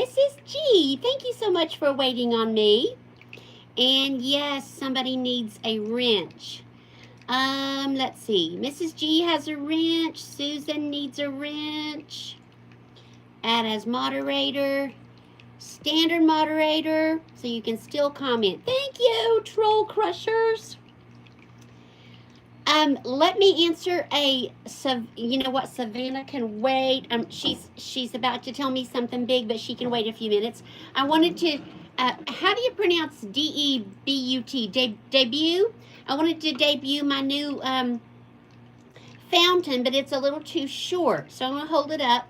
Mrs. G, thank you so much for waiting on me. And yes, somebody needs a wrench. Let's see. Mrs. G has a wrench. Susan needs a wrench. Add as moderator. Standard moderator, so you can still comment. Thank you, troll crushers. Let me answer you know what, Savannah can wait. She's about to tell me something big, but she can wait a few minutes. I wanted to, how do you pronounce D-E-B-U-T, debut? I wanted to debut my new fountain, but it's a little too short, so I'm gonna hold it up.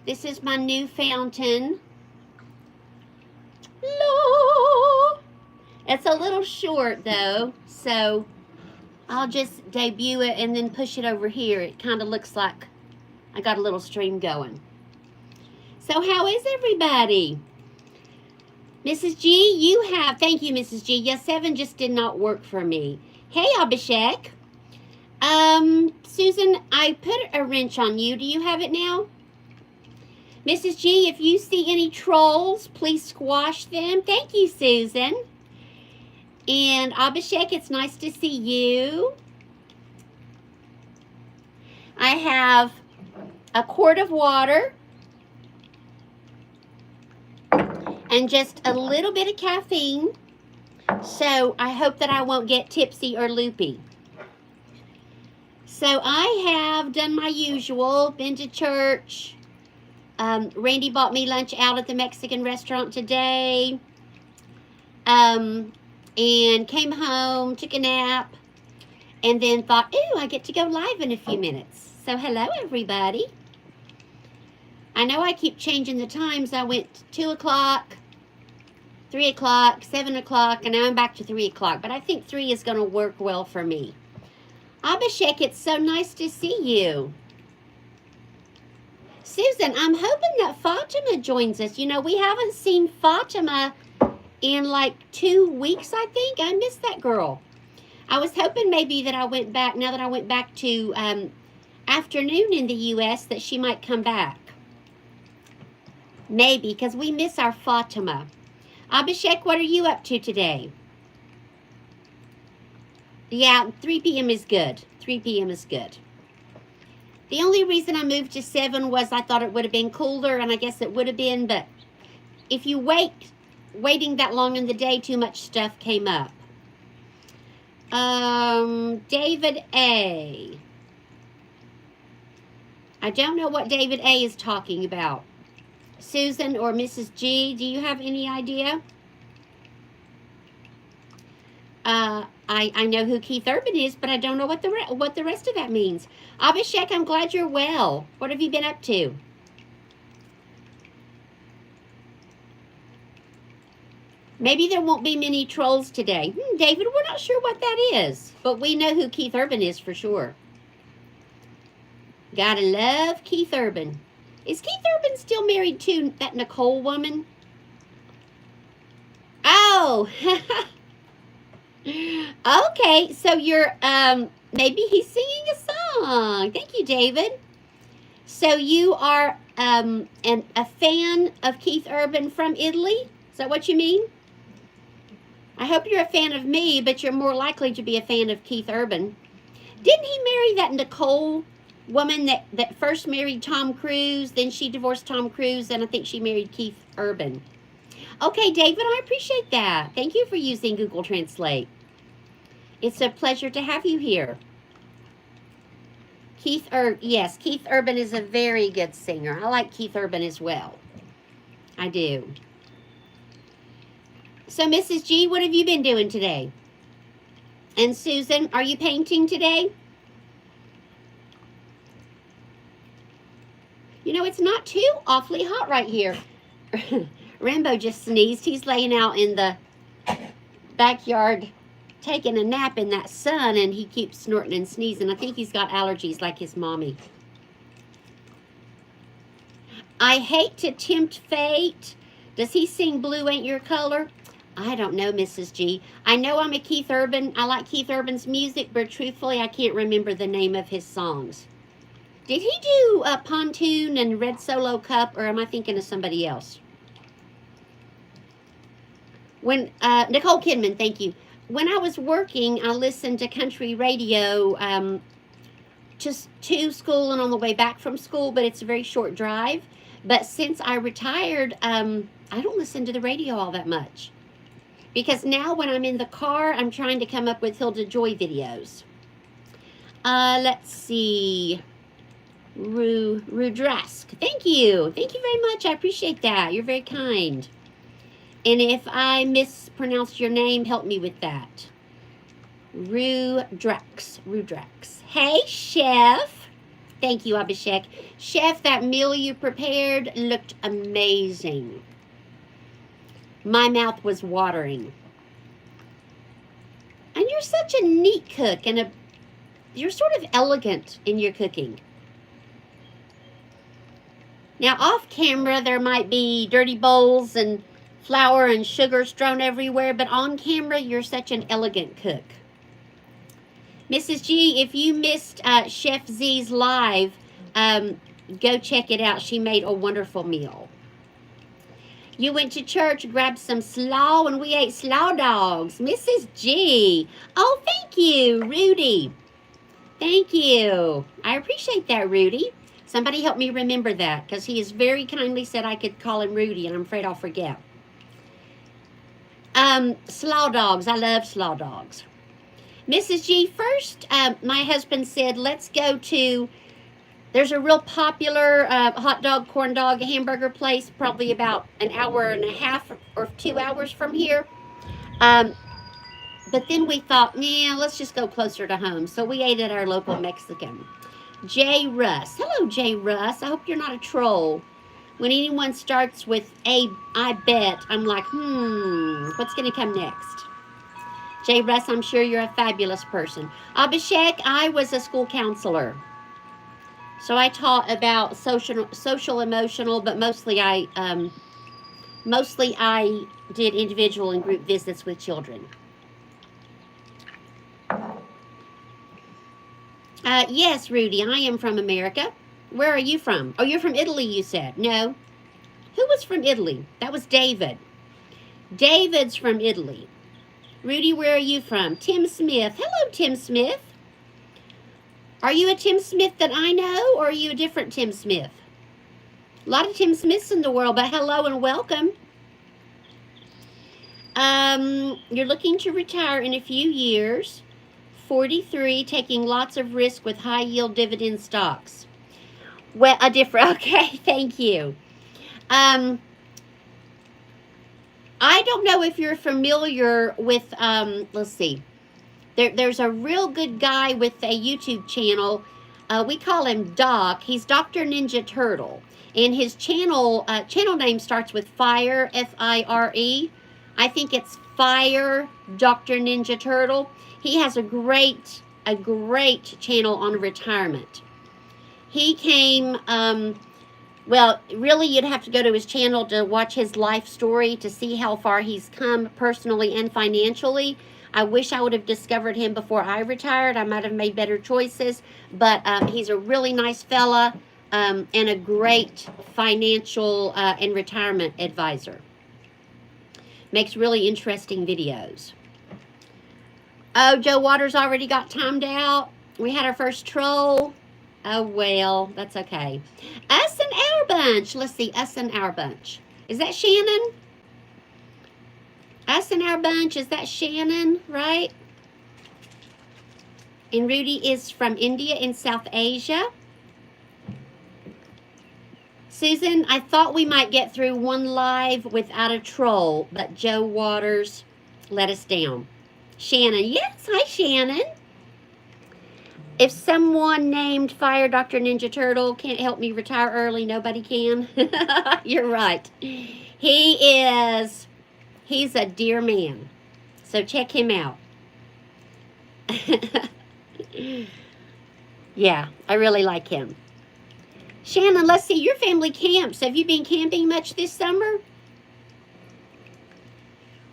This is my new fountain. It's a little short though, so I'll just debut it and then push it over here. It kind of looks like I got a little stream going. So how is everybody? Mrs. G, you have, thank you, Mrs. G. Yes, 7 just did not work for me. Hey, Abhishek. Susan, I put a wrench on you. Do you have it now? Mrs. G, if you see any trolls, please squash them. Thank you, Susan. And Abhishek, it's nice to see you. I have a quart of water and just a little bit of caffeine. So I hope that I won't get tipsy or loopy. So I have done my usual, been to church. Randy bought me lunch out at the Mexican restaurant today. And came home, took a nap, and then thought, ooh, I get to go live in a few minutes. So hello, everybody. I know I keep changing the times. I went 2 o'clock, 3 o'clock, 7 o'clock, and now I'm back to 3 o'clock. But I think 3 is going to work well for me. Abhishek, it's so nice to see you. Susan, I'm hoping that Fatima joins us. You know, we haven't seen Fatima in like 2 weeks, I think. I missed that girl. I was hoping maybe that I went back, now that I went back to afternoon in the U.S., that she might come back. Maybe, because we miss our Fatima. Abhishek, what are you up to today? Yeah, 3 p.m. is good. 3 p.m. is good. The only reason I moved to 7 was I thought it would have been cooler, and I guess it would have been, but if you waiting that long in the day, too much stuff came up. David A. I don't know what David A is talking about. Susan or Mrs. G, do you have any idea? I know who Keith Urban is, but I don't know what the rest of that means. Abhishek, I'm glad you're well. What have you been up to? Maybe there won't be many trolls today. David, we're not sure what that is, but we know who Keith Urban is for sure. Gotta love Keith Urban. Is Keith Urban still married to that Nicole woman? Oh, okay. So you're, maybe he's singing a song. Thank you, David. So you are a fan of Keith Urban from Italy? Is that what you mean? I hope you're a fan of me, but you're more likely to be a fan of Keith Urban. Didn't he marry that Nicole woman that first married Tom Cruise, then she divorced Tom Cruise, and I think she married Keith Urban? Okay, David, I appreciate that. Thank you for using Google Translate. It's a pleasure to have you here. Yes, Keith Urban is a very good singer. I like Keith Urban as well. I do. So, Mrs. G, what have you been doing today? And Susan, are you painting today? You know, it's not too awfully hot right here. Rambo just sneezed. He's laying out in the backyard taking a nap in that sun, and he keeps snorting and sneezing. I think he's got allergies like his mommy. I hate to tempt fate. Does he sing Blue Ain't Your Color? I don't know, Mrs. G. I know I'm a Keith Urban. I like Keith Urban's music, but truthfully, I can't remember the name of his songs. Did he do Pontoon and Red Solo Cup, or am I thinking of somebody else? When Nicole Kidman, thank you. When I was working, I listened to country radio just to school and on the way back from school, but it's a very short drive. But since I retired, I don't listen to the radio all that much. Because now when I'm in the car, I'm trying to come up with Hilda Joy videos. Let's see. Rudresk. Thank you. Thank you very much. I appreciate that. You're very kind. And if I mispronounced your name, help me with that. Rudrex. Hey, Chef. Thank you, Abhishek. Chef, that meal you prepared looked amazing. My mouth was watering. And you're such a neat cook, and you're sort of elegant in your cooking. Now, off camera, there might be dirty bowls and flour and sugar strewn everywhere, but on camera, you're such an elegant cook. Mrs. G, if you missed Chef Z's live, go check it out. She made a wonderful meal. You went to church, grabbed some slaw, and we ate slaw dogs. Mrs. G. Oh, thank you, Rudy. Thank you. I appreciate that, Rudy. Somebody help me remember that, because he has very kindly said I could call him Rudy, and I'm afraid I'll forget. Slaw dogs. I love slaw dogs. Mrs. G, first, my husband said, let's go to, there's a real popular hot dog, corn dog, hamburger place, probably about an hour and a half or 2 hours from here. But then we thought, yeah, let's just go closer to home. So we ate at our local Mexican. J. Russ. Hello, J. Russ. I hope you're not a troll. When anyone starts with I bet, I'm like, what's going to come next? J. Russ, I'm sure you're a fabulous person. Abhishek, I was a school counselor. So I taught about social emotional, but mostly I did individual and group visits with children. Yes, Rudy, I am from America. Where are you from? Oh, you're from Italy, you said. No. Who was from Italy? That was David. David's from Italy. Rudy, where are you from? Tim Smith. Hello, Tim Smith. Are you a Tim Smith that I know, or are you a different Tim Smith? A lot of Tim Smiths in the world, but hello and welcome. You're looking to retire in a few years. 43, taking lots of risk with high yield dividend stocks. Well, okay, thank you. I don't know if you're familiar with, let's see. There's a real good guy with a YouTube channel. We call him Doc. He's Dr. Ninja Turtle. And his channel name starts with Fire, F-I-R-E. I think it's Fire Dr. Ninja Turtle. He has a great channel on retirement. He came, well, really you'd have to go to his channel to watch his life story to see how far he's come personally and financially. I wish I would have discovered him before I retired. I might have made better choices, but he's a really nice fella and a great financial and retirement advisor. Makes really interesting videos. Oh, Joe Waters already got timed out. We had our first troll. Oh, well, that's okay. Us and our bunch. Let's see, us and our bunch. Is that Shannon? Us and our bunch, is that Shannon, right? And Rudy is from India in South Asia. Susan, I thought we might get through one live without a troll, but Joe Waters let us down. Shannon, yes, hi Shannon. If someone named Fire Dr. Ninja Turtle can't help me retire early, nobody can. You're right. He's a dear man. So check him out. Yeah, I really like him. Shannon, let's see, your family camps. Have you been camping much this summer?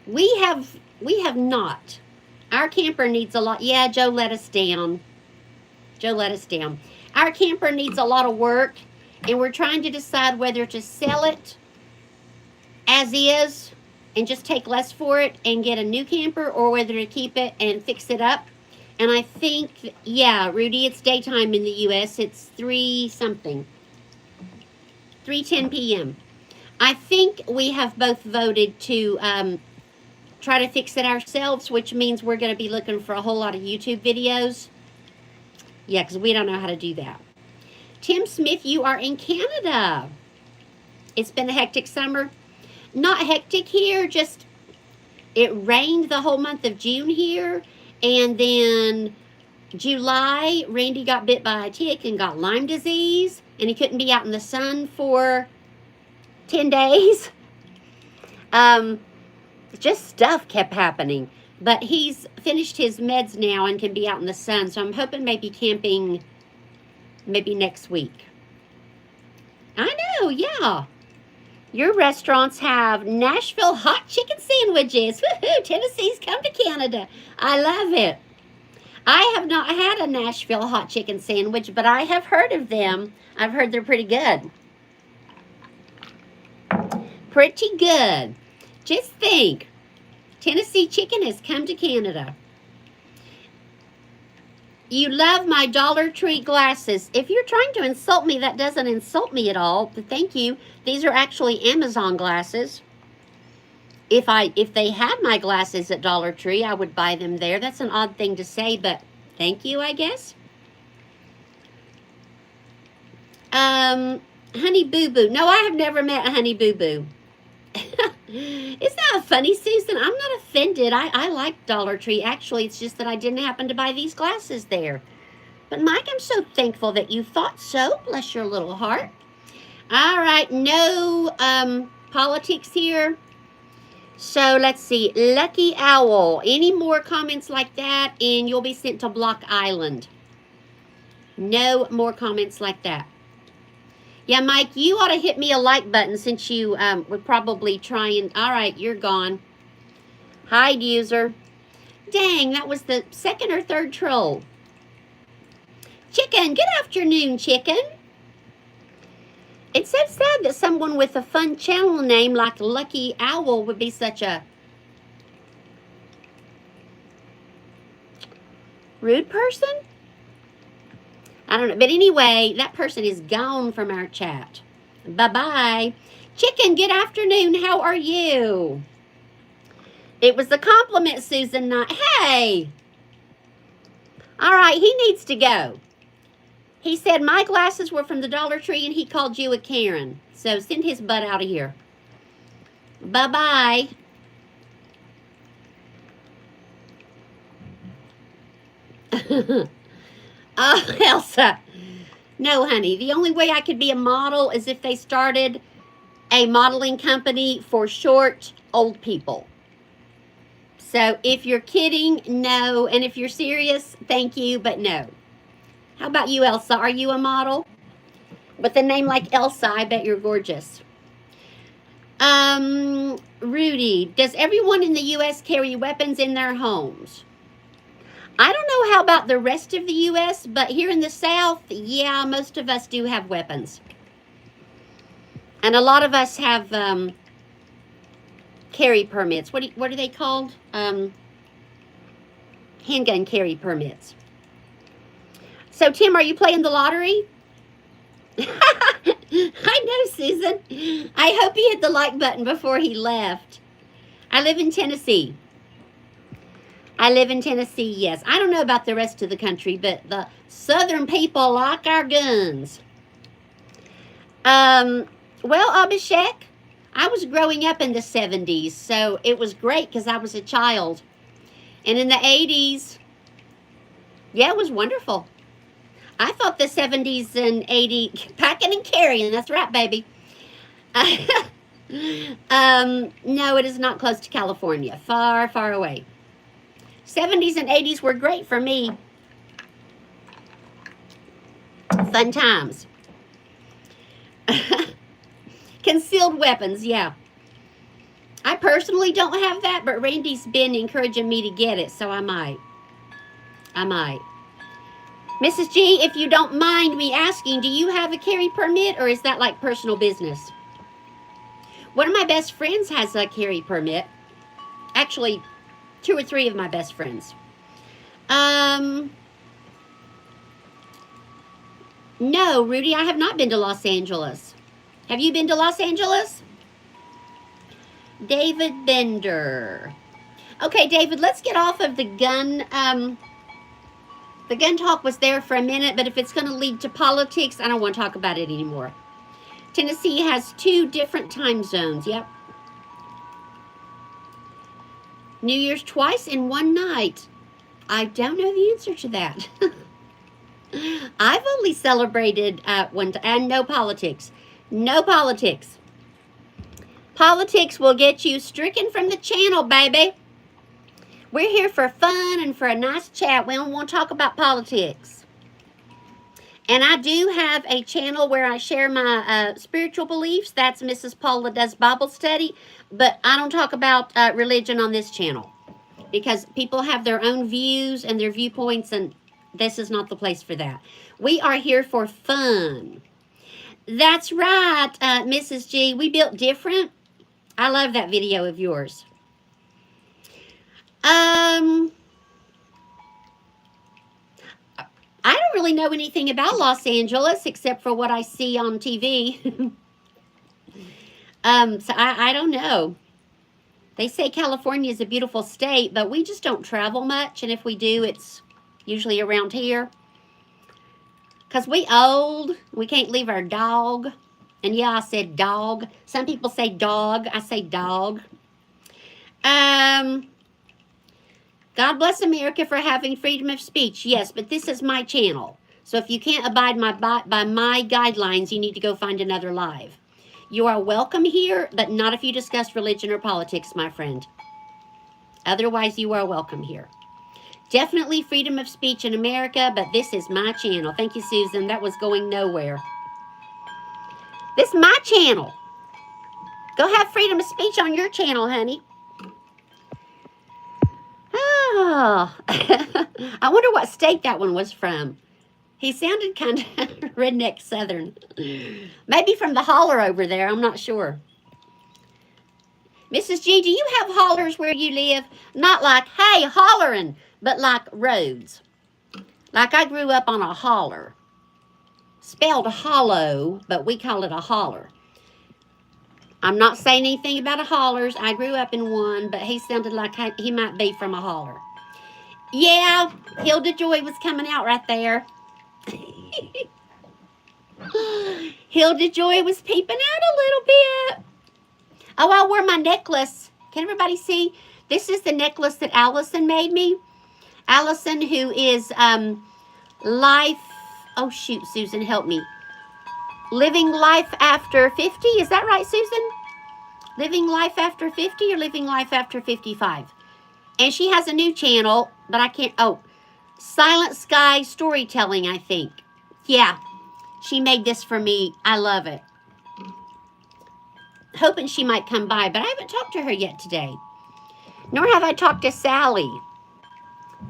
We have not. Our camper needs a lot. Yeah, Joe let us down. Joe let us down. Our camper needs a lot of work, and we're trying to decide whether to sell it as is and just take less for it and get a new camper, or whether to keep it and fix it up. And I think, yeah, Rudy, it's daytime in the U.S. It's 3 something, 3:10 p.m. I think we have both voted to try to fix it ourselves, which means we're going to be looking for a whole lot of YouTube videos. Yeah, because we don't know how to do that. Tim Smith, you are in Canada. It's been a hectic summer. Not hectic here, just it rained the whole month of June here. And then July, Randy got bit by a tick and got Lyme disease. And he couldn't be out in the sun for 10 days. Just stuff kept happening. But he's finished his meds now and can be out in the sun. So I'm hoping maybe camping maybe next week. I know, yeah. Your restaurants have Nashville hot chicken sandwiches. Woohoo! Tennessee's come to Canada. I love it. I have not had a Nashville hot chicken sandwich, but I have heard of them. I've heard they're pretty good. Pretty good. Just think, Tennessee chicken has come to Canada. You love my Dollar Tree glasses. If you're trying to insult me, that doesn't insult me at all. But thank you. These are actually Amazon glasses. If they had my glasses at Dollar Tree, I would buy them there. That's an odd thing to say, but thank you, I guess. Honey Boo Boo. No, I have never met a Honey Boo Boo. Isn't that funny, Susan? I'm not offended. I like Dollar Tree. Actually, it's just that I didn't happen to buy these glasses there. But Mike, I'm so thankful that you thought so. Bless your little heart. All right, no politics here. So let's see. Lucky Owl. Any more comments like that and you'll be sent to Block Island. No more comments like that. Yeah, Mike, you ought to hit me a like button since you would probably try and... All right, you're gone. Hide user. Dang, that was the second or third troll. Chicken, good afternoon, Chicken. It's so sad that someone with a fun channel name like Lucky Owl would be such a rude person. I don't know. But anyway, that person is gone from our chat. Bye-bye. Chicken, good afternoon. How are you? It was a compliment, Susan. Not, hey. All right, he needs to go. He said my glasses were from the Dollar Tree and he called you a Karen. So send his butt out of here. Bye-bye. Oh, Elsa. No, honey. The only way I could be a model is if they started a modeling company for short, old people. So if you're kidding, no. And if you're serious, thank you, but no. How about you, Elsa? Are you a model? With a name like Elsa, I bet you're gorgeous. Rudy, does everyone in the U.S. carry weapons in their homes? I don't know how about the rest of the U.S., but here in the South, yeah, most of us do have weapons. And a lot of us have carry permits. What are they called? Handgun carry permits. So, Tim, are you playing the lottery? I know, Susan. I hope he hit the like button before he left. I live in Tennessee. I live in Tennessee, yes. I don't know about the rest of the country, but the southern people like our guns. Well, Abhishek, I was growing up in the 70s, so it was great because I was a child. And in the 80s, yeah, it was wonderful. I thought the 70s and 80s, packing and carrying, that's right, baby. No, it is not close to California. Far, far away. 70s and 80s were great for me. Fun times. Concealed weapons, yeah. I personally don't have that, but Randy's been encouraging me to get it, so I might. Mrs. G, if you don't mind me asking, do you have a carry permit or is that like personal business? One of my best friends has a carry permit. Actually, 2 or 3 of my best friends. No, Rudy, I have not been to Los Angeles. Have you been to Los Angeles? David Bender. Okay, David, let's get off of the gun. The gun talk was there for a minute, but if it's going to lead to politics, I don't want to talk about it anymore. Tennessee has 2 different time zones. Yep. New Year's twice in one night. I don't know the answer to that. I've only celebrated one time, and no politics. No politics. Politics will get you stricken from the channel, baby. We're here for fun and for a nice chat. We don't want to talk about politics. And I do have a channel where I share my spiritual beliefs. That's Mrs. Paula Does Bible Study. But I don't talk about religion on this channel, because people have their own views and their viewpoints, and this is not the place for that. We are here for fun. That's right, Mrs. G. We built different. I love that video of yours. I don't really know anything about Los Angeles except for what I see on TV. So I don't know. They say California is a beautiful state, but we just don't travel much. And if we do, it's usually around here. Because we old. We can't leave our dog. And yeah, I said dog. Some people say dog. I say dog. God bless America for having freedom of speech. Yes, but this is my channel. So if you can't abide by my guidelines, you need to go find another live. You are welcome here, but not if you discuss religion or politics, my friend. Otherwise, you are welcome here. Definitely freedom of speech in America, but this is my channel. Thank you, Susan. That was going nowhere. This is my channel. Go have freedom of speech on your channel, honey. Oh, I wonder what state that one was from. He sounded kind of redneck southern. Maybe from the holler over there. I'm not sure. Mrs. G, do you have hollers where you live? Not like, hey, hollering, but like roads. Like I grew up on a holler. Spelled hollow, but we call it a holler. I'm not saying anything about a hollers. I grew up in one, but he sounded like he might be from a holler. Yeah, Hilda Joy was coming out right there. Hilda Joy was peeping out a little bit. Oh, I wore my necklace. Can everybody see? This is the necklace that Allison made me. Allison, who is life... Oh, shoot, Susan, help me. Living life after 50. Is that right, Susan? Living life after 50 or living life after 55? And she has a new channel, but I can't... Oh, Silent Sky Storytelling, I think. Yeah, she made this for me. I love it. Hoping she might come by, but I haven't talked to her yet today. Nor have I talked to Sally.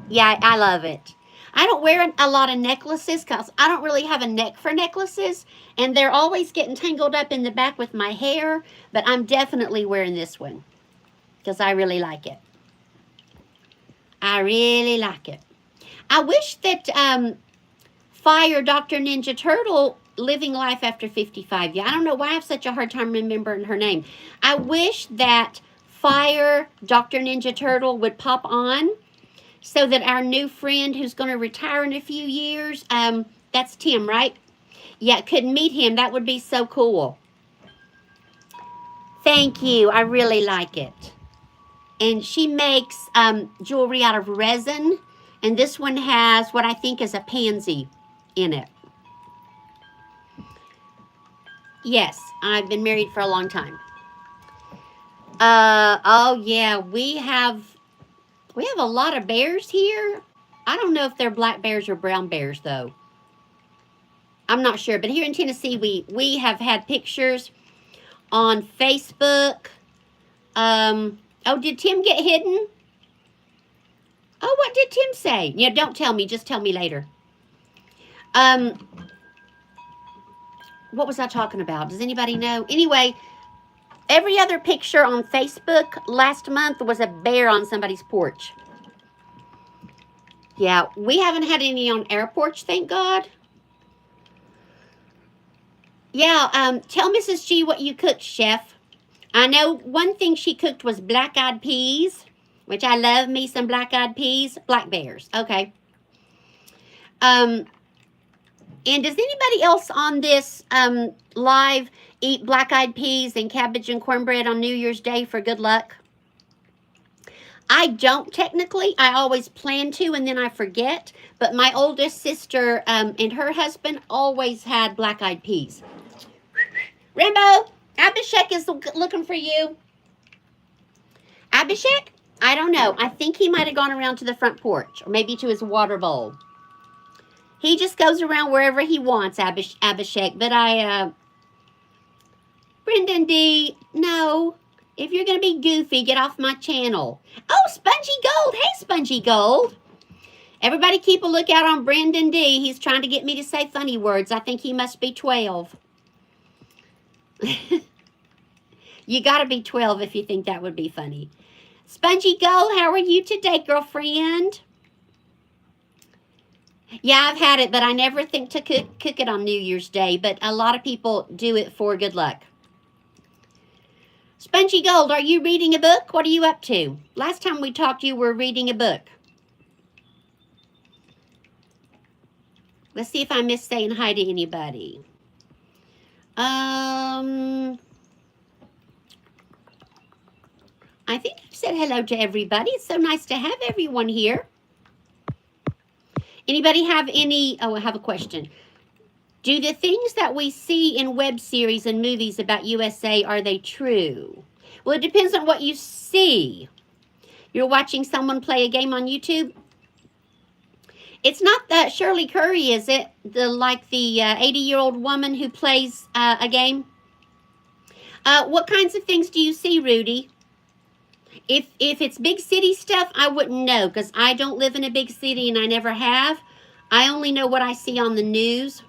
Yeah, I love it. I don't wear a lot of necklaces because I don't really have a neck for necklaces. And they're always getting tangled up in the back with my hair. But I'm definitely wearing this one because I really like it. I really like it. I wish that Fire Dr. Ninja Turtle Living Life After 55. Yeah, I don't know why I have such a hard time remembering her name. I wish that Fire Dr. Ninja Turtle would pop on so that our new friend who's going to retire in a few years, that's Tim, right? Yeah, could meet him. That would be so cool. Thank you. I really like it. And she makes jewelry out of resin. And this one has what I think is a pansy in it. Yes, I've been married for a long time. Oh, yeah, we have a lot of bears here. I don't know if they're black bears or brown bears, though. I'm not sure. But here in Tennessee, we have had pictures on Facebook. Oh, did Tim get hidden? Oh, what did Tim say? Yeah, don't tell me. Just tell me later. Um, what was I talking about? Does anybody know? Anyway, every other picture on Facebook last month was a bear on somebody's porch. Yeah, we haven't had any on our porch, thank God. Yeah, tell Mrs. G what you cooked, Chef. I know one thing she cooked was black-eyed peas, which I love me some black-eyed peas. Black bears, okay. And does anybody else on this live eat black-eyed peas and cabbage and cornbread on New Year's Day for good luck? I don't technically. I always plan to, and then I forget. But my oldest sister and her husband always had black-eyed peas. Rambo, Abhishek is looking for you. Abhishek? I don't know. I think he might have gone around to the front porch, or maybe to his water bowl. He just goes around wherever he wants, Abhishek. But Brendan D, no. If you're going to be goofy, get off my channel. Oh, Spongy Gold. Hey, Spongy Gold. Everybody keep a lookout on Brendan D. He's trying to get me to say funny words. I think he must be 12. You got to be 12 if you think that would be funny. Spongy Gold, how are you today, girlfriend? Yeah, I've had it, but I never think to cook it on New Year's Day. But a lot of people do it for good luck. Spongy Gold, are you reading a book? What are you up to? Last time we talked, you were reading a book. Let's see if I missed saying hi to anybody. I think I've said hello to everybody. It's so nice to have everyone here. Anybody have any... Oh, I have a question. Do the things that we see in web series and movies about USA, are they true? Well, it depends on what you see. You're watching someone play a game on YouTube? It's not that Shirley Curry, is it? The 80-year-old woman who plays a game? What kinds of things do you see, Rudy? If it's big city stuff, I wouldn't know because I don't live in a big city and I never have. I only know what I see on the news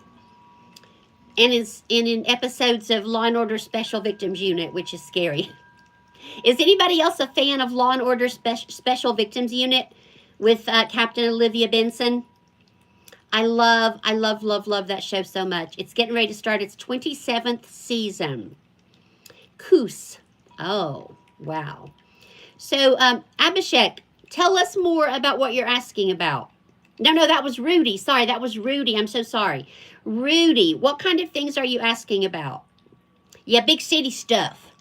and in episodes of Law & Order Special Victims Unit, which is scary. Is anybody else a fan of Law & Order Special Victims Unit with Captain Olivia Benson? I love that show so much. It's getting ready to start its 27th season. Koos. Oh, wow. So, Abhishek, tell us more about what you're asking about. No, that was Rudy. Sorry, that was Rudy. I'm so sorry. Rudy, what kind of things are you asking about? Yeah, big city stuff.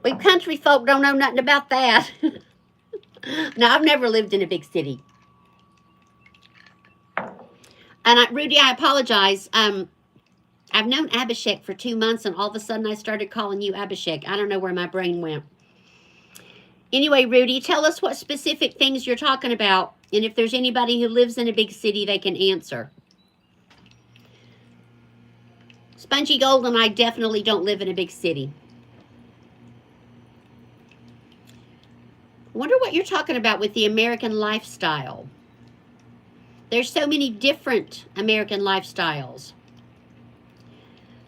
We country folk don't know nothing about that. No, I've never lived in a big city. And Rudy, I apologize. I've known Abhishek for 2 months, and all of a sudden I started calling you Abhishek. I don't know where my brain went. Anyway, Rudy, tell us what specific things you're talking about, and if there's anybody who lives in a big city, they can answer. Spongy Gold and I definitely don't live in a big city. Wonder what you're talking about with the American lifestyle. There's so many different American lifestyles.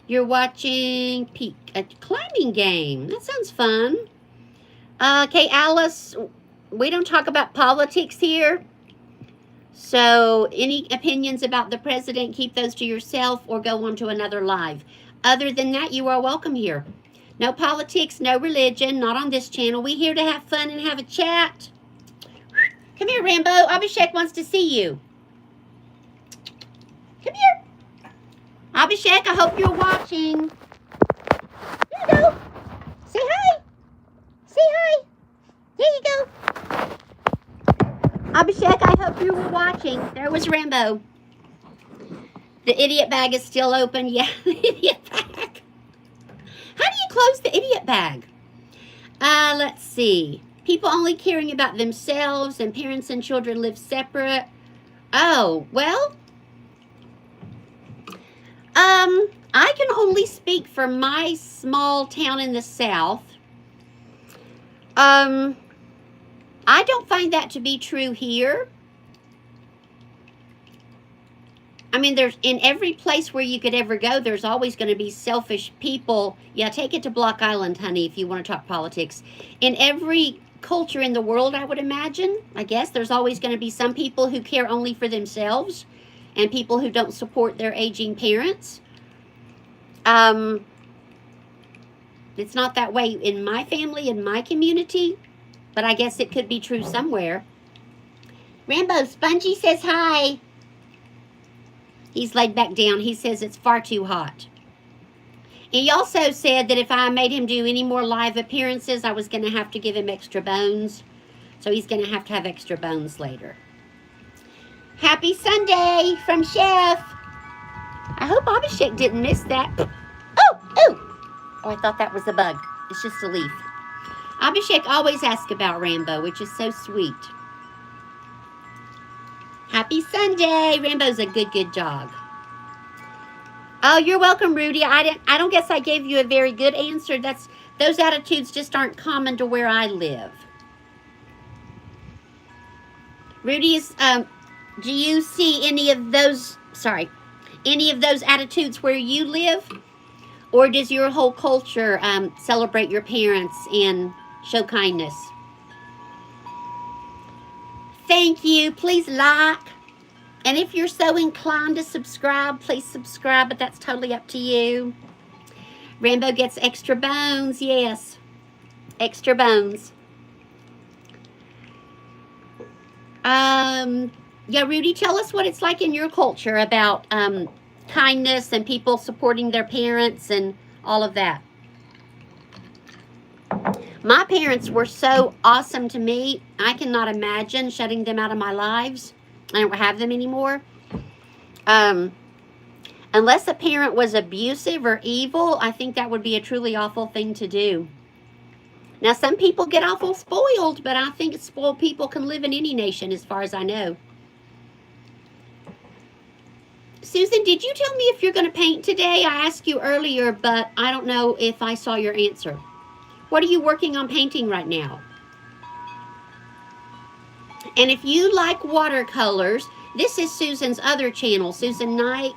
You're watching a climbing game. That sounds fun. Okay, Alice, we don't talk about politics here. So any opinions about the president, keep those to yourself or go on to another live. Other than that, you are welcome here. No politics, no religion, not on this channel. We're here to have fun and have a chat. Come here, Rambo. Abhishek wants to see you. Come here. Abhishek, I hope you're watching. There you go. Say hi. Say hi. There you go. Abhishek, I hope you were watching. There was Rambo. The idiot bag is still open. Yeah, the idiot bag. How do you close the idiot bag? Let's see. People only caring about themselves and parents and children live separate. Oh, well. I can only speak for my small town in the South. I don't find that to be true here. I mean, there's in every place where you could ever go, there's always going to be selfish people. Yeah, take it to Block Island, honey, if you want to talk politics. In every culture in the world, I would imagine, I guess, there's always going to be some people who care only for themselves and people who don't support their aging parents. It's not that way in my family, in my community, but I guess it could be true somewhere. Rambo, Spongy says hi. He's laid back down. He says it's far too hot. He also said that if I made him do any more live appearances, I was going to have to give him extra bones. So he's going to have extra bones later. Happy Sunday from Chef. I hope Abhishek didn't miss that. Oh, I thought that was a bug. It's just a leaf. Abhishek always asks about Rambo, which is so sweet. Happy Sunday. Rambo's a good jog. Oh, you're welcome, Rudy. I don't guess I gave you a very good answer. Those attitudes just aren't common to where I live. Rudy, do you see any of those attitudes where you live? Or does your whole culture celebrate your parents and show kindness? Thank you. Please like. And if you're so inclined to subscribe, please subscribe, but that's totally up to you. Rambo gets extra bones. Yes. Extra bones. Yeah, Rudy, tell us what it's like in your culture about kindness and people supporting their parents and all of that. My parents were so awesome to me. I cannot imagine shutting them out of my lives. I don't have them anymore. Unless a parent was abusive or evil, I think that would be a truly awful thing to do. Now, some people get awful spoiled, but I think spoiled people can live in any nation as far as I know. Susan, did you tell me if you're going to paint today? I asked you earlier, but I don't know if I saw your answer. What are you working on painting right now? And if you like watercolors, this is Susan's other channel, Susan Knight.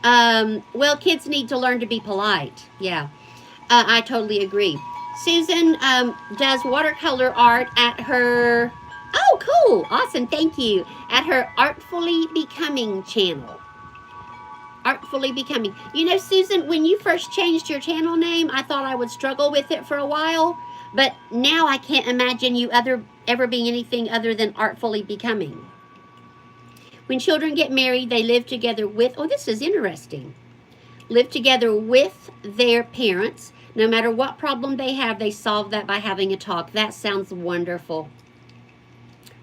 Well, kids need to learn to be polite. Yeah, I totally agree. Susan does watercolor art at her, oh, cool, awesome, thank you, at her Artfully Becoming channel. Artfully Becoming. You know, Susan, when you first changed your channel name, I thought I would struggle with it for a while, but now I can't imagine you ever being anything other than Artfully Becoming. When children get married, they live together with, oh, this is interesting, live together with their parents. No matter what problem they have, they solve that by having a talk. That sounds wonderful.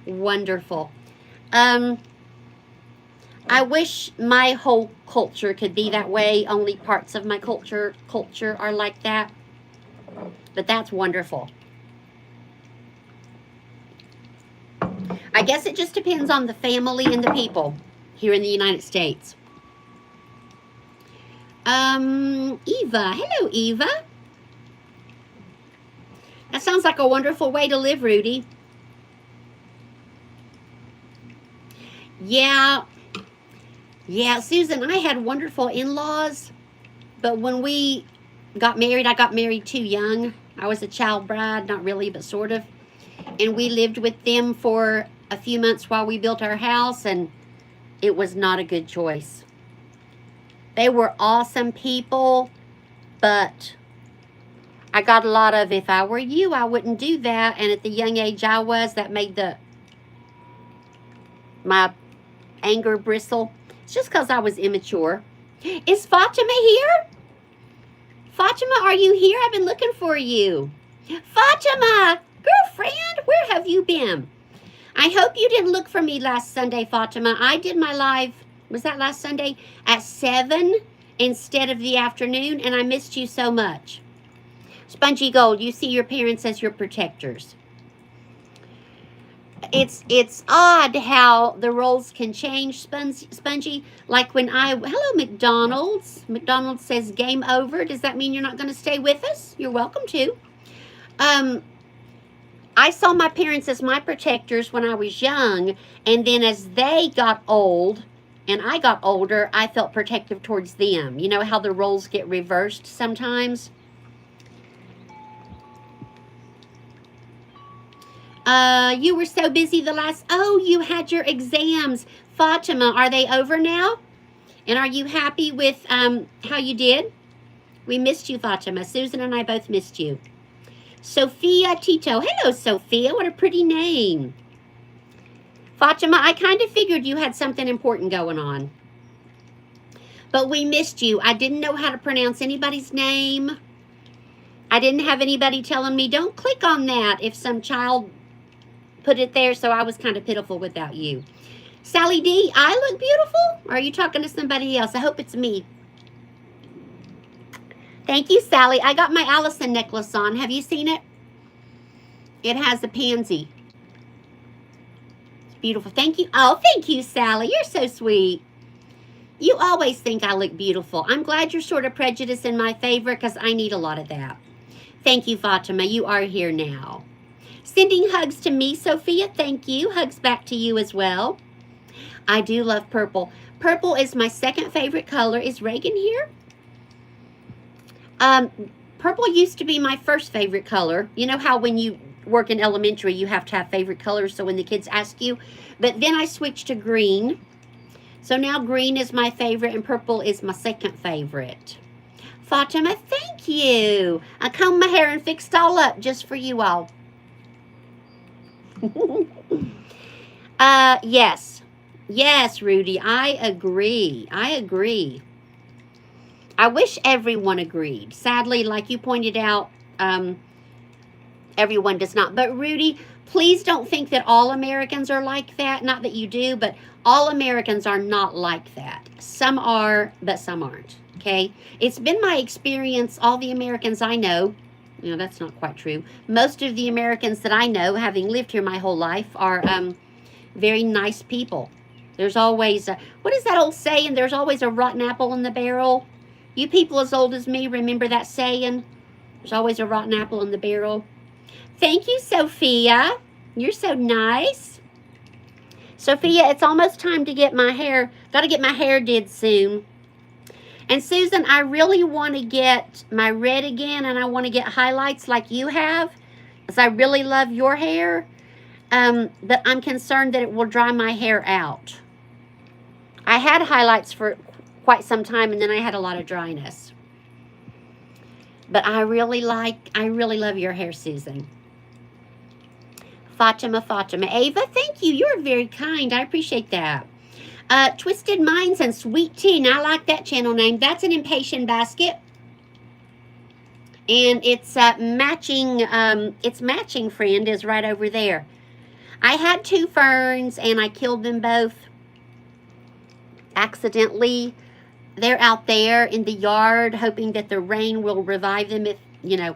Wonderful. I wish my whole culture could be that way. Only parts of my culture are like that. But that's wonderful. I guess it just depends on the family and the people here in the United States. Eva. Hello, Eva. That sounds like a wonderful way to live, Rudy. Yeah, Susan, I had wonderful in-laws, but when we got married, I got married too young. I was a child bride, not really, but sort of. And we lived with them for a few months while we built our house, and it was not a good choice. They were awesome people, but I got a lot of, if I were you, I wouldn't do that. And at the young age I was, that made my anger bristle. It's just because I was immature. Is Fatima here? Fatima, are you here? I've been looking for you. Fatima, girlfriend, where have you been? I hope you didn't look for me last Sunday, Fatima. I did my live, was that last Sunday? At 7 instead of the afternoon, and I missed you so much. Spongy Gold, you see your parents as your protectors. It's odd how the roles can change, Spongy. Like when hello, McDonald's. McDonald's says game over. Does that mean you're not going to stay with us? You're welcome to. I saw my parents as my protectors when I was young, and then as they got old and I got older, I felt protective towards them. You know how the roles get reversed sometimes? You were so busy oh, you had your exams. Fatima, are they over now? And are you happy with how you did? We missed you, Fatima. Susan and I both missed you. Sophia Tito. Hello, Sophia. What a pretty name. Fatima, I kind of figured you had something important going on. But we missed you. I didn't know how to pronounce anybody's name. I didn't have anybody telling me, don't click on that if some child put it there, so I was kind of pitiful without you. Sally D, I look beautiful? Or are you talking to somebody else? I hope it's me. Thank you, Sally. I got my Allison necklace on. Have you seen it? It has a pansy. It's beautiful. Thank you. Oh, thank you, Sally. You're so sweet. You always think I look beautiful. I'm glad you're sort of prejudiced in my favor because I need a lot of that. Thank you, Fatima. You are here now. Sending hugs to me, Sophia. Thank you. Hugs back to you as well. I do love purple. Purple is my second favorite color. Is Reagan here? Purple used to be my first favorite color. You know how when you work in elementary, you have to have favorite colors, so when the kids ask you. But then I switched to green. So now green is my favorite and purple is my second favorite. Fatima, thank you. I combed my hair and fixed all up just for you all. Yes. Yes, Rudy, I agree. I agree. I wish everyone agreed. Sadly, like you pointed out, everyone does not. But Rudy, please don't think that all Americans are like that. Not that you do, but all Americans are not like that. Some are, but some aren't. Okay? It's been my experience, all the Americans I know, you know, that's not quite true. Most of the Americans that I know, having lived here my whole life, are very nice people. There's always, what is that old saying? There's always a rotten apple in the barrel. You people as old as me remember that saying? There's always a rotten apple in the barrel. Thank you, Sophia. You're so nice. Sophia, it's almost time to get my hair. Got to get my hair did soon. And Susan, I really want to get my red again, and I want to get highlights like you have, because I really love your hair. But I'm concerned that it will dry my hair out. I had highlights for quite some time, and then I had a lot of dryness. But I really love your hair, Susan. Fatima. Ava, thank you. You're very kind. I appreciate that. Twisted Minds and Sweet Tea. Now, I like that channel name. That's an impatient basket. And it's matching friend is right over there. I had 2 ferns, and I killed them both accidentally. They're out there in the yard hoping that the rain will revive them if, you know,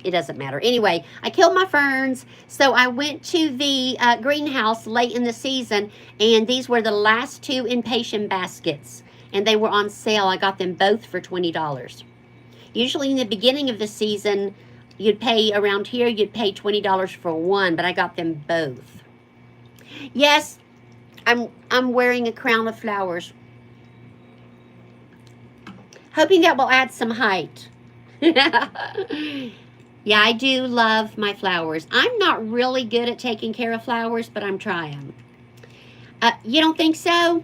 it doesn't matter. Anyway, I killed my ferns, so I went to the greenhouse late in the season, and these were the last 2 impatient baskets, and they were on sale. I got them both for $20. Usually in the beginning of the season, you'd pay around here, you'd pay $20 for one, but I got them both. Yes, I'm wearing a crown of flowers. Hoping that will add some height. Yeah, I do love my flowers. I'm not really good at taking care of flowers, but I'm trying. You don't think so?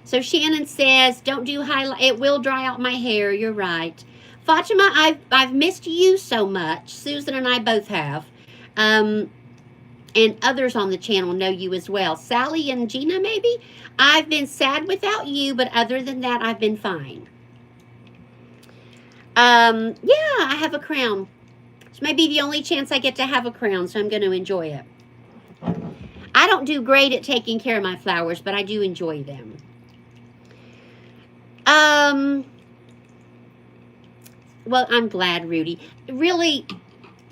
So Shannon says, don't do highlight. It will dry out my hair. You're right. Fatima, I've missed you so much. Susan and I both have. And others on the channel know you as well. Sally and Gina, maybe? I've been sad without you, but other than that, I've been fine. Yeah, I have a crown. It's maybe the only chance I get to have a crown, so I'm going to enjoy it. I don't do great at taking care of my flowers, but I do enjoy them. Well, I'm glad, Rudy. Really,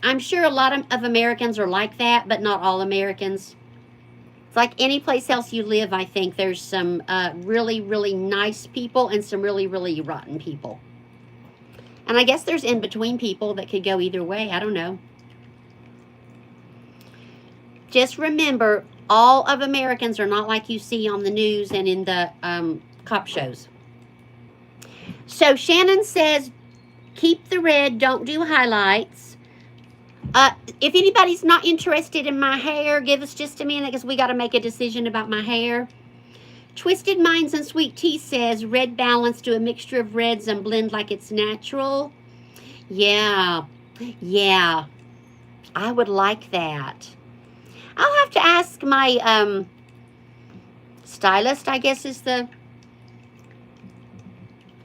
I'm sure a lot of Americans are like that, but not all Americans. It's like any place else you live, I think there's some really, really nice people and some really, really rotten people. And I guess there's in-between people that could go either way. I don't know. Just remember, All of Americans are not like you see on the news and in the cop shows. So Shannon says, keep the red, don't do highlights. If anybody's not interested in my hair, give us just a minute because we got to make a decision about my hair. Twisted Minds and Sweet Tea says, red balance, do a mixture of reds and blend like it's natural. Yeah, I would like that. I'll have to ask my stylist, I guess is that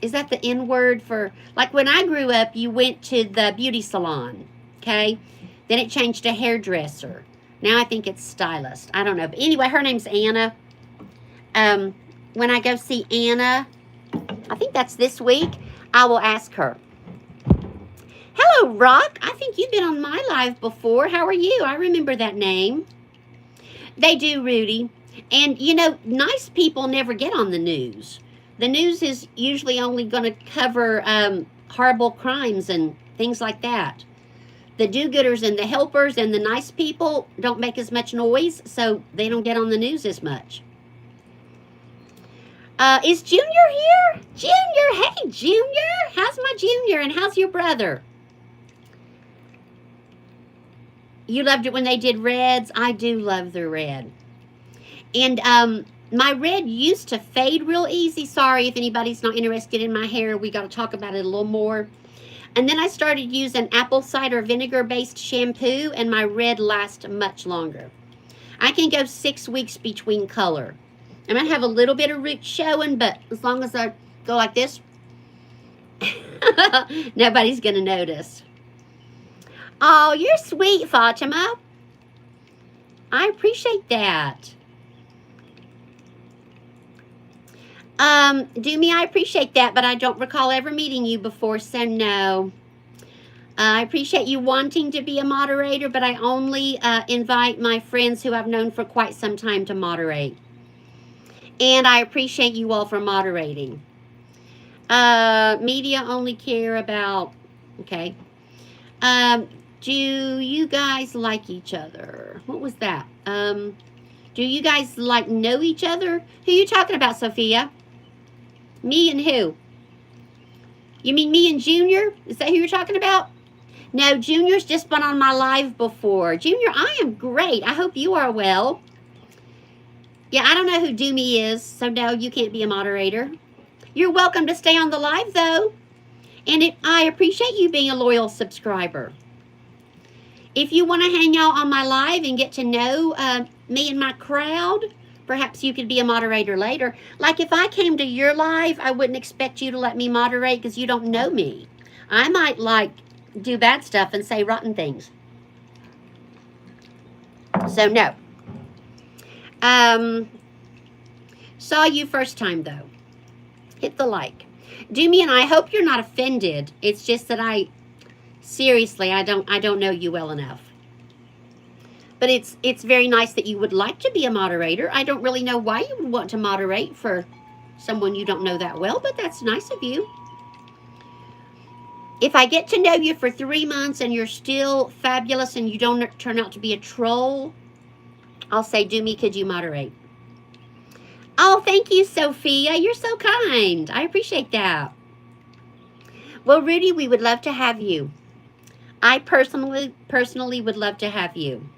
the N word for, like when I grew up, you went to the beauty salon, okay? Then it changed to hairdresser. Now I think it's stylist. I don't know. But anyway, her name's Anna. When I go see Anna, I think that's this week, I will ask her. Hello, Rock. I think you've been on my live before. How are you? I remember that name. They do, Rudy. And, you know, nice people never get on the news. The news is usually only going to cover horrible crimes and things like that. The do-gooders and the helpers and the nice people don't make as much noise, so they don't get on the news as much. Is Junior here? Junior, hey, Junior. How's my Junior and how's your brother? You loved it when they did reds? I do love the red. And my red used to fade real easy. Sorry if anybody's not interested in my hair. We got to talk about it a little more. And then I started using apple cider vinegar-based shampoo, and my red lasts much longer. I can go 6 weeks between color. I might have a little bit of root showing, but as long as I go like this, nobody's going to notice. Oh, you're sweet, Fatima. I appreciate that. Doomy, I appreciate that, but I don't recall ever meeting you before, so no. I appreciate you wanting to be a moderator, but I only invite my friends who I've known for quite some time to moderate. And I appreciate you all for moderating. Media only care about, okay. Do you guys like each other? What was that? Do you guys like know each other? Who are you talking about, Sophia? Me and who? You mean me and Junior? Is that who you're talking about? No, Junior's just been on my live before. Junior, I am great. I hope you are well. Yeah, I don't know who Doomy is, so no, you can't be a moderator. You're welcome to stay on the live, though. And I appreciate you being a loyal subscriber. If you want to hang out on my live and get to know me and my crowd, perhaps you could be a moderator later. Like if I came to your live, I wouldn't expect you to let me moderate because you don't know me. I might do bad stuff and say rotten things. So no. Saw you first time though. Hit the like. Doomy, and I hope you're not offended. It's just that seriously, I don't know you well enough. But it's very nice that you would like to be a moderator. I don't really know why you would want to moderate for someone you don't know that well, but that's nice of you. If I get to know you for 3 months and you're still fabulous and you don't turn out to be a troll, I'll say, Doomy, could you moderate? Oh, thank you, Sophia. You're so kind. I appreciate that. Well, Rudy, we would love to have you. I personally would love to have you.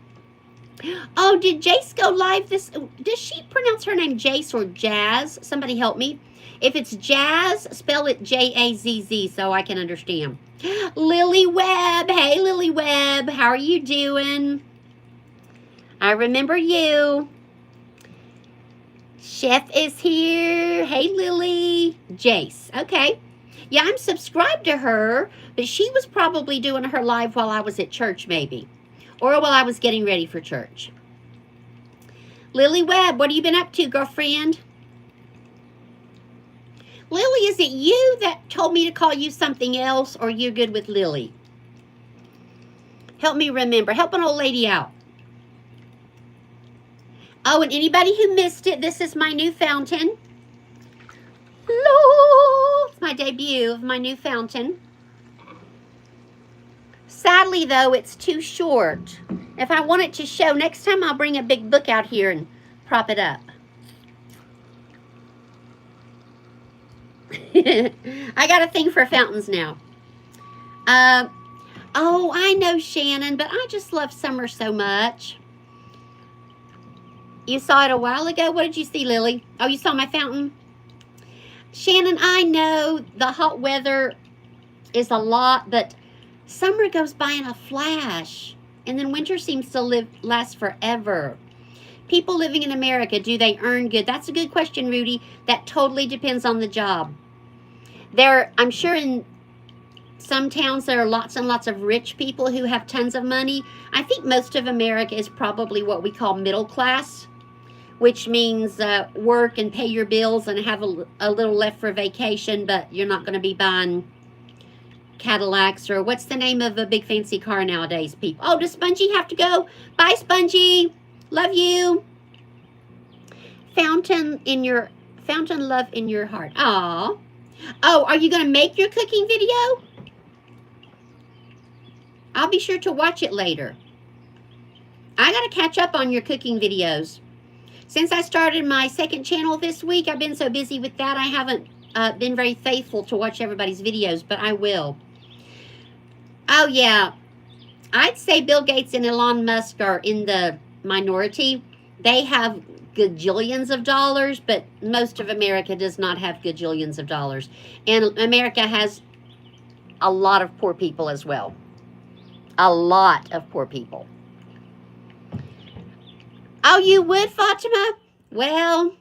Oh, did Jace go live this? Does she pronounce her name Jace or Jazz? Somebody help me. If it's Jazz, spell it J-A-Z-Z so I can understand. Lily Webb. Hey, Lily Webb. How are you doing? I remember you. Chef is here. Hey, Lily. Jace. Okay. Yeah, I'm subscribed to her, but she was probably doing her live while I was at church, maybe. Or while I was getting ready for church. Lily Webb, what have you been up to, girlfriend? Lily, is it you that told me to call you something else, or you're good with Lily? Help me remember. Help an old lady out. Oh, and anybody who missed it, this is my new fountain. Hello! It's my debut of my new fountain. Sadly, though, it's too short. If I want it to show, next time I'll bring a big book out here and prop it up. I got a thing for fountains now. Oh, I know, Shannon, but I just love summer so much. You saw it a while ago? What did you see, Lily? Oh, you saw my fountain? Shannon, I know the hot weather is a lot, but summer goes by in a flash, and then winter seems to last forever. People living in America, do they earn good? That's a good question, Rudy. That totally depends on the job. I'm sure in some towns there are lots and lots of rich people who have tons of money. I think most of America is probably what we call middle class, which means work and pay your bills and have a little left for vacation, but you're not going to be buying Cadillacs or what's the name of a big fancy car nowadays, people? Oh, does Spongy have to go? Bye, Spongy. Love you. Fountain love in your heart. Aw. Oh, are you going to make your cooking video? I'll be sure to watch it later. I got to catch up on your cooking videos. Since I started my second channel this week, I've been so busy with that, I haven't been very faithful to watch everybody's videos, but I will. Oh, yeah. I'd say Bill Gates and Elon Musk are in the minority. They have gajillions of dollars, but most of America does not have gajillions of dollars. And America has a lot of poor people as well. A lot of poor people. Oh, you would, Fatima? Well,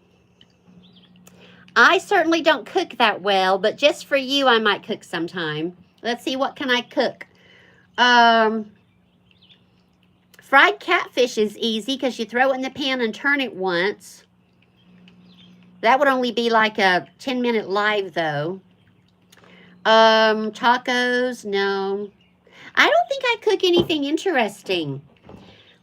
I certainly don't cook that well, but just for you, I might cook sometime. Let's see, what can I cook? Fried catfish is easy because you throw it in the pan and turn it once. That would only be like a 10-minute live, though. Tacos, no. I don't think I cook anything interesting.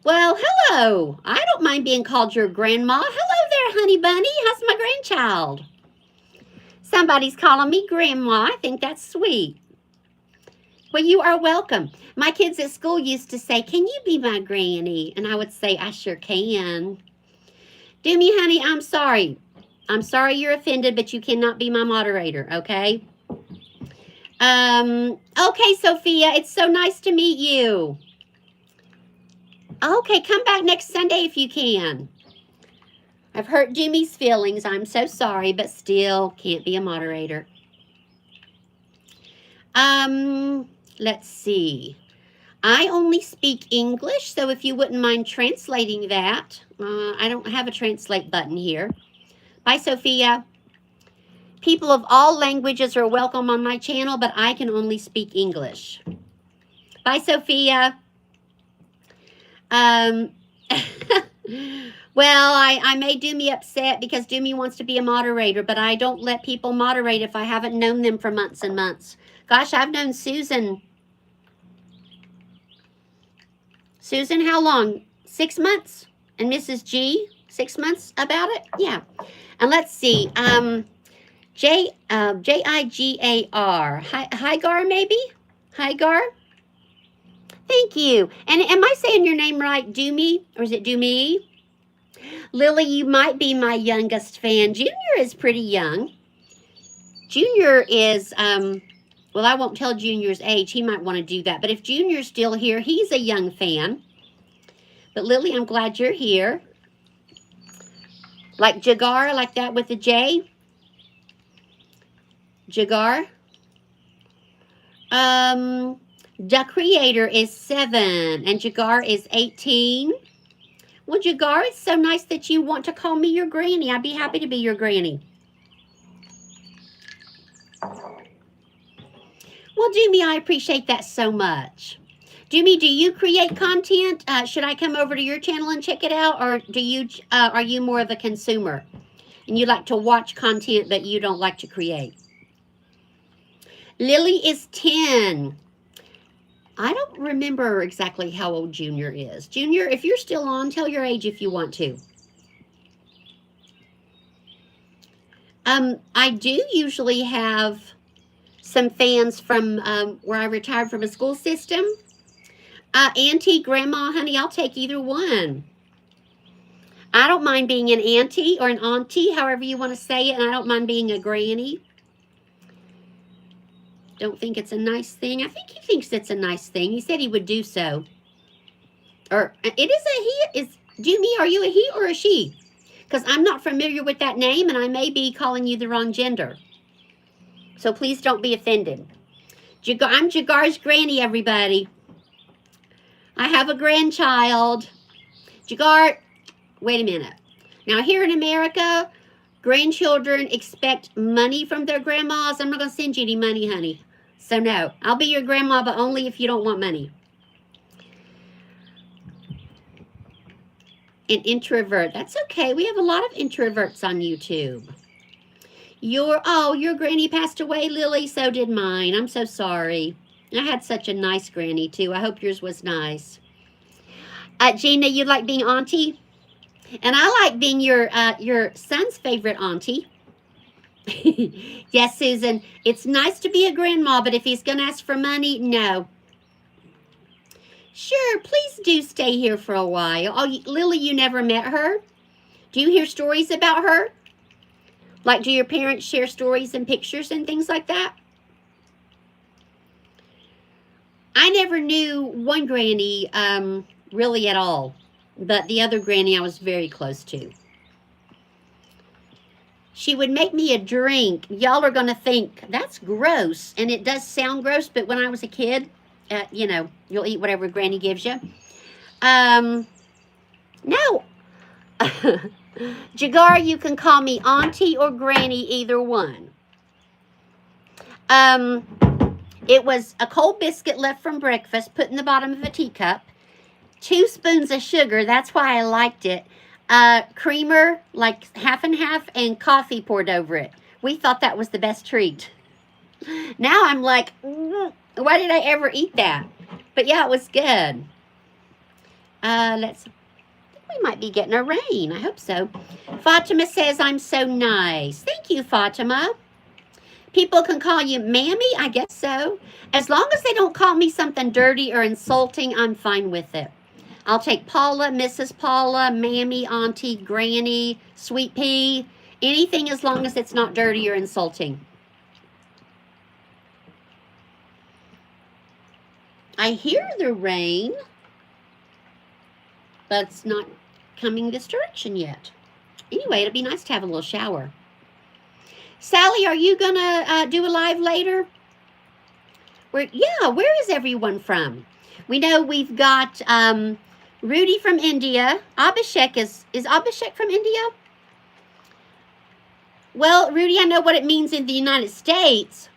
Well, hello. I don't mind being called your grandma. Hello there, honey bunny. How's my grandchild? Somebody's calling me grandma. I think that's sweet. Well, you are welcome. My kids at school used to say, can you be my granny? And I would say, I sure can. Do me, honey, I'm sorry. I'm sorry you're offended, but you cannot be my moderator, okay? Okay, Sophia, it's so nice to meet you. Okay, come back next Sunday if you can. I've hurt Jimmy's feelings. I'm so sorry, but still can't be a moderator. Let's see. I only speak English, so if you wouldn't mind translating that. I don't have a translate button here. Bye, Sophia. People of all languages are welcome on my channel, but I can only speak English. Bye, Sophia. Well, I made Doomy upset because Doomy wants to be a moderator, but I don't let people moderate if I haven't known them for months and months. Gosh, I've known Susan. Susan, how long? 6 months? And Mrs. G, 6 months about it? Yeah. And let's see. Jigar. Higar, maybe? Higar? Thank you. And am I saying your name right? Doomy? Or is it Doomy? Lily, you might be my youngest fan. Junior is pretty young. Junior is, well, I won't tell Junior's age. He might want to do that. But if Junior's still here, he's a young fan. But Lily, I'm glad you're here. Like Jagar, like that with a J. Jagar. The Creator is 7 and Jagar is 18. Well, Jagar, it's so nice that you want to call me your granny. I'd be happy to be your granny. Well, Doomy, I appreciate that so much. Doomy, do you create content? Should I come over to your channel and check it out? Or do you are you more of a consumer? And you like to watch content, but you don't like to create? Lily is 10. I don't remember exactly how old Junior is. Junior, if you're still on, tell your age if you want to. I do usually have some fans from where I retired from a school system. Auntie, grandma, honey, I'll take either one. I don't mind being an auntie or an auntie, however you want to say it, and I don't mind being a granny. Don't think it's a nice thing. I think he thinks it's a nice thing. He said he would do so. Or it is a he. Is Jimmy, are you a he or a she? Because I'm not familiar with that name, and I may be calling you the wrong gender. So please don't be offended. I'm Jagar's granny, everybody. I have a grandchild. Jagar, wait a minute. Now, here in America, grandchildren expect money from their grandmas. I'm not going to send you any money, honey. So, no. I'll be your grandma, but only if you don't want money. An introvert. That's okay. We have a lot of introverts on YouTube. Your granny passed away, Lily. So did mine. I'm so sorry. I had such a nice granny, too. I hope yours was nice. Gina, you like being auntie? And I like being your son's favorite auntie. Yes, Susan. It's nice to be a grandma, but if he's going to ask for money, no. Sure, please do stay here for a while. Oh, Lily, you never met her? Do you hear stories about her? Like, do your parents share stories and pictures and things like that? I never knew one granny really at all, but the other granny I was very close to. She would make me a drink. Y'all are going to think, that's gross, and it does sound gross, but when I was a kid, you know, you'll eat whatever granny gives you. No. Jagar, you can call me auntie or granny, either one. It was a cold biscuit left from breakfast, put in the bottom of a teacup, 2 spoons of sugar, that's why I liked it, creamer, like half and half, and coffee poured over it. We thought that was the best treat. Now I'm like, why did I ever eat that? But yeah, it was good. We might be getting a rain. I hope so. Fatima says, I'm so nice. Thank you, Fatima. People can call you Mammy, I guess so. As long as they don't call me something dirty or insulting, I'm fine with it. I'll take Paula, Mrs. Paula, Mammy, Auntie, Granny, Sweet Pea, anything as long as it's not dirty or insulting. I hear the rain, but it's not coming this direction yet. Anyway, it'll be nice to have a little shower. Sally, are you going to do a live later? Where is everyone from? We know we've got Rudy from India. Abhishek is Abhishek from India? Well, Rudy, I know what it means in the United States.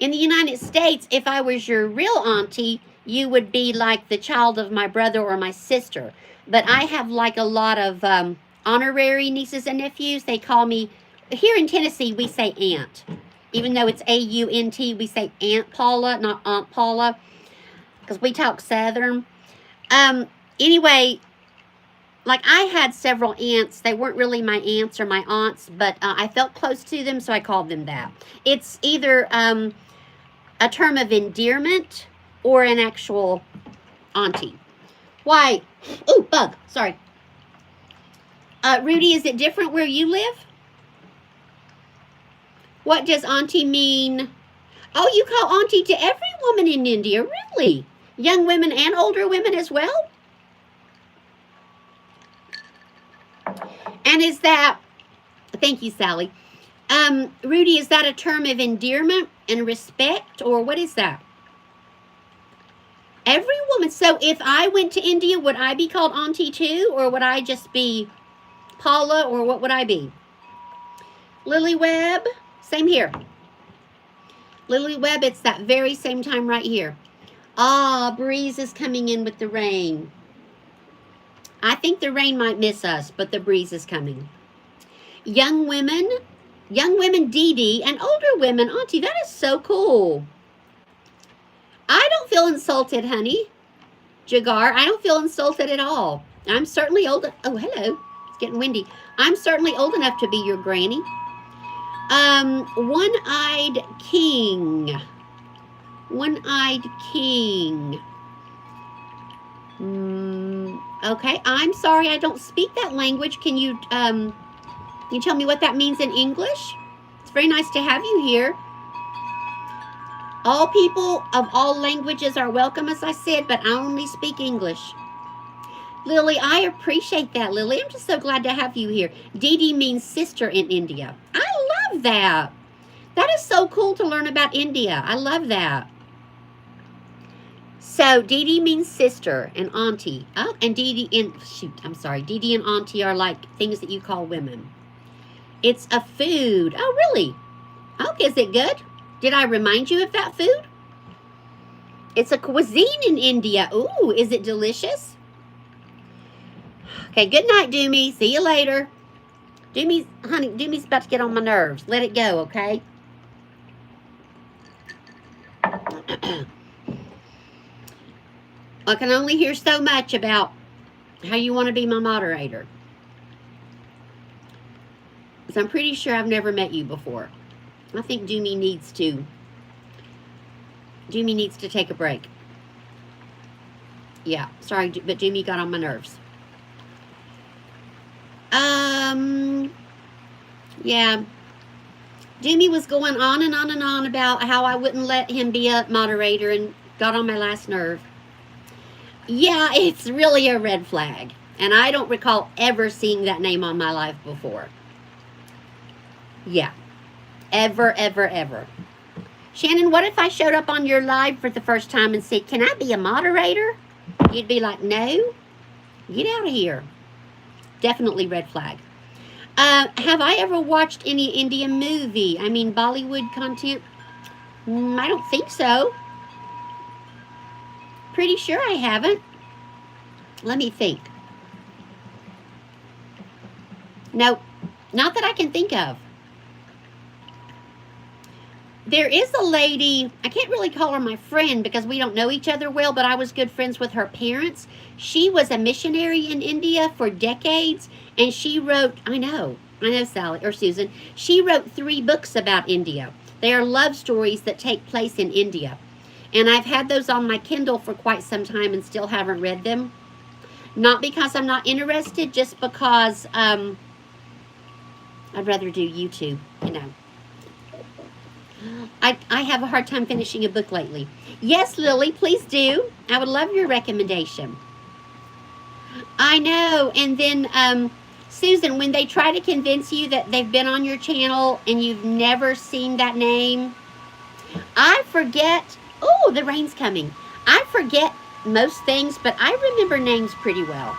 In the United States, if I was your real auntie, you would be like the child of my brother or my sister. But I have like a lot of honorary nieces and nephews. They call me, here in Tennessee, we say aunt. Even though it's A-U-N-T, we say Aunt Paula, not Aunt Paula, because we talk Southern. Anyway, like I had several aunts. They weren't really my aunts or my aunts, but I felt close to them, so I called them that. It's either a term of endearment or an actual auntie. Why? Ooh, bug. Sorry. Rudy, is it different where you live? What does auntie mean? Oh, you call auntie to every woman in India, really? Young women and older women as well? And is that, thank you, Sally. Rudy, is that a term of endearment and respect, or what is that? Every woman. So if I went to India, would I be called auntie too, or would I just be Paula, or what would I be? Lily Webb, same here. Lily Webb, it's that very same time right here. Ah, breeze is coming in with the rain. I think the rain might miss us, but the breeze is coming. Young women, Dee Dee, and older women, auntie, that is so cool. I don't feel insulted, honey. Jagar, I don't feel insulted at all. I'm certainly old. Oh, hello. It's getting windy. I'm certainly old enough to be your granny. One-eyed king. One-eyed king. Okay, I'm sorry, I don't speak that language. Can you tell me what that means in English? It's very nice to have you here. All people of all languages are welcome, as I said, but I only speak English. Lily, I appreciate that, Lily. I'm just so glad to have you here. Didi means sister in India. I love that. That is so cool to learn about India. I love that. So Didi means sister and auntie. Oh, and Didi and auntie are like things that you call women. It's a food. Oh, really? Okay, is it good? Did I remind you of that food? It's a cuisine in India. Ooh, is it delicious? Okay, good night, Doomy. See you later. Doomy's about to get on my nerves. Let it go, okay? I can only hear so much about how you want to be my moderator. So I'm pretty sure I've never met you before. I think Doomy needs to take a break. Yeah, sorry, but Doomy got on my nerves. Yeah. Doomy was going on and on and on about how I wouldn't let him be a moderator and got on my last nerve. Yeah, it's really a red flag. And I don't recall ever seeing that name on my life before. Yeah. Ever, ever, ever. Shannon, what if I showed up on your live for the first time and said, can I be a moderator? You'd be like, no. Get out of here. Definitely red flag. Have I ever watched any Indian movie? I mean, Bollywood content? I don't think so. Pretty sure I haven't. Let me think. Nope. Not that I can think of. There is a lady, I can't really call her my friend because we don't know each other well, but I was good friends with her parents. She was a missionary in India for decades, and she wrote, I know Sally, or Susan, she wrote 3 books about India. They are love stories that take place in India. And I've had those on my Kindle for quite some time and still haven't read them. Not because I'm not interested, just because I'd rather do YouTube, you know. I have a hard time finishing a book lately. Yes, Lily, please do. I would love your recommendation. I know. And then, Susan, when they try to convince you that they've been on your channel and you've never seen that name, I forget. Oh, the rain's coming. I forget most things, but I remember names pretty well.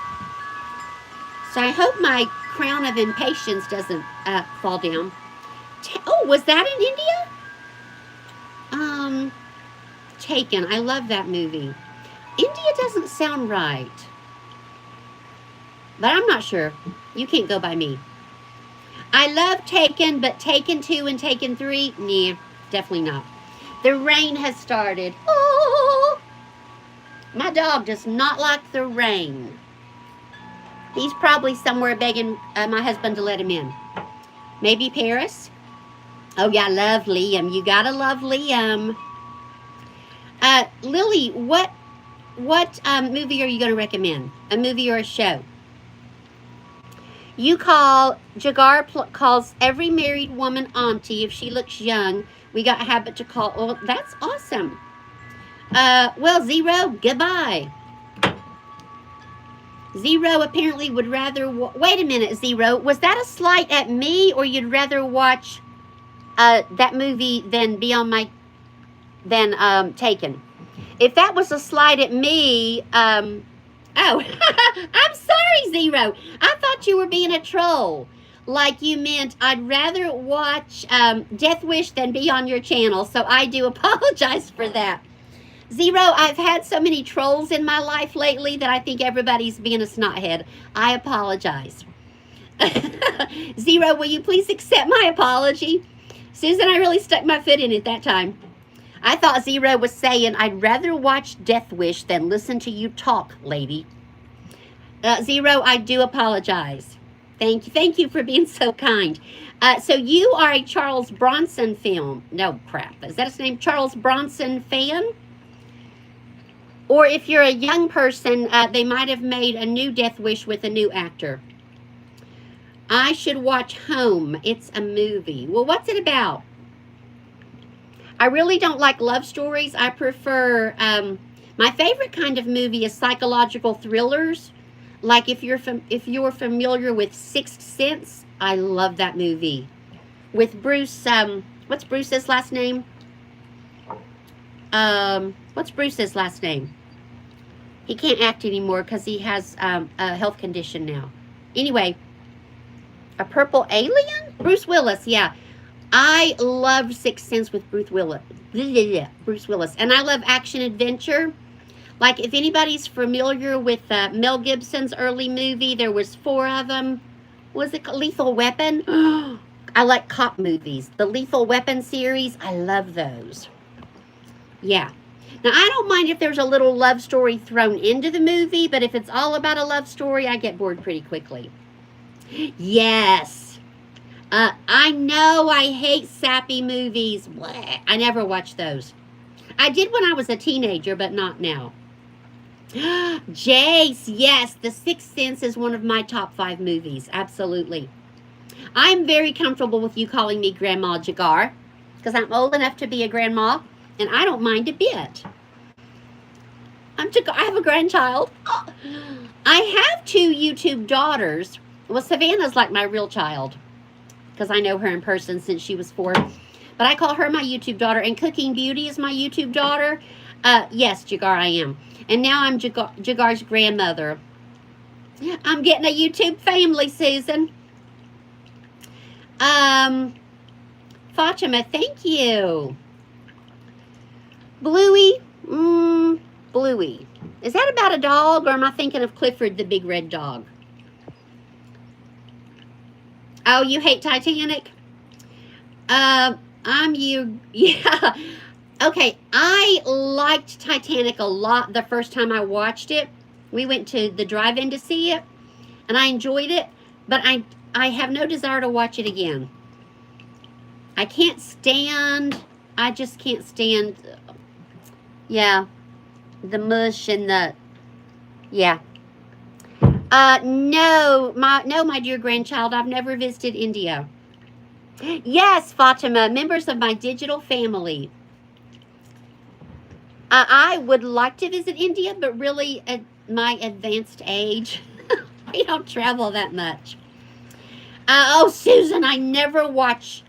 So I hope my crown of impatience doesn't fall down. Oh, was that in India? Taken. I love that movie. India doesn't sound right. But I'm not sure. You can't go by me. I love Taken, but Taken 2 and Taken 3, nah, definitely not. The rain has started. Oh, my dog does not like the rain. He's probably somewhere begging my husband to let him in. Maybe Paris? Oh, yeah, I love Liam. You gotta love Liam. Lily, what movie are you going to recommend? A movie or a show? Jagar calls every married woman auntie if she looks young. We got a habit to call. Oh, that's awesome. Well, Zero, goodbye. Zero apparently would rather... Wait a minute, Zero. Was that a slight at me, or you'd rather watch that movie than Taken? If that was a slight at me... Oh, I'm sorry, Zero. I thought you were being a troll. Like you meant I'd rather watch Death Wish than be on your channel. So I do apologize for that. Zero, I've had so many trolls in my life lately that I think everybody's being a snothead. I apologize. Zero, will you please accept my apology? Susan, I really stuck my foot in it that time. I thought Zero was saying, I'd rather watch Death Wish than listen to you talk, lady. Zero, I do apologize. Thank you for being so kind. So you are a Charles Bronson film. No, crap. Is that his name? Charles Bronson fan? Or if you're a young person, they might have made a new Death Wish with a new actor. I should watch Home. It's a movie. Well, what's it about? I really don't like love stories. I prefer, my favorite kind of movie is psychological thrillers. Like if you're familiar with Sixth Sense, I love that movie. With Bruce, what's Bruce's last name? What's Bruce's last name? He can't act anymore because he has a health condition now. Anyway, a purple alien? Bruce Willis, yeah. I love Sixth Sense with Bruce Willis. Bruce Willis. And I love action adventure. Like if anybody's familiar with Mel Gibson's early movie, there was 4 of them. Was it Lethal Weapon? I like cop movies. The Lethal Weapon series, I love those. Yeah. Now, I don't mind if there's a little love story thrown into the movie, but if it's all about a love story, I get bored pretty quickly. Yes. I know I hate sappy movies. Blech. I never watched those. I did when I was a teenager, but not now. Jace, yes, The Sixth Sense is one of my top 5 movies. Absolutely. I'm very comfortable with you calling me Grandma Jagar because I'm old enough to be a grandma, and I don't mind a bit. I have a grandchild. Oh. I have 2 YouTube daughters. Well, Savannah's like my real child because I know her in person since she was 4. But I call her my YouTube daughter, and Cooking Beauty is my YouTube daughter. Yes, Jagar, I am. And now I'm Jagar's grandmother. I'm getting a YouTube family, Susan. Fatima, thank you. Bluey. Bluey. Is that about a dog, or am I thinking of Clifford the Big Red Dog? Oh, you hate Titanic? I'm you. Yeah. Okay, I liked Titanic a lot the first time I watched it. We went to the drive-in to see it, and I enjoyed it, but I have no desire to watch it again. I just can't stand, yeah, the mush and the, yeah. No, my dear grandchild, I've never visited India. Yes, Fatima, members of my digital family. I would like to visit India, but really at my advanced age, I don't travel that much. Oh, Susan, I never watch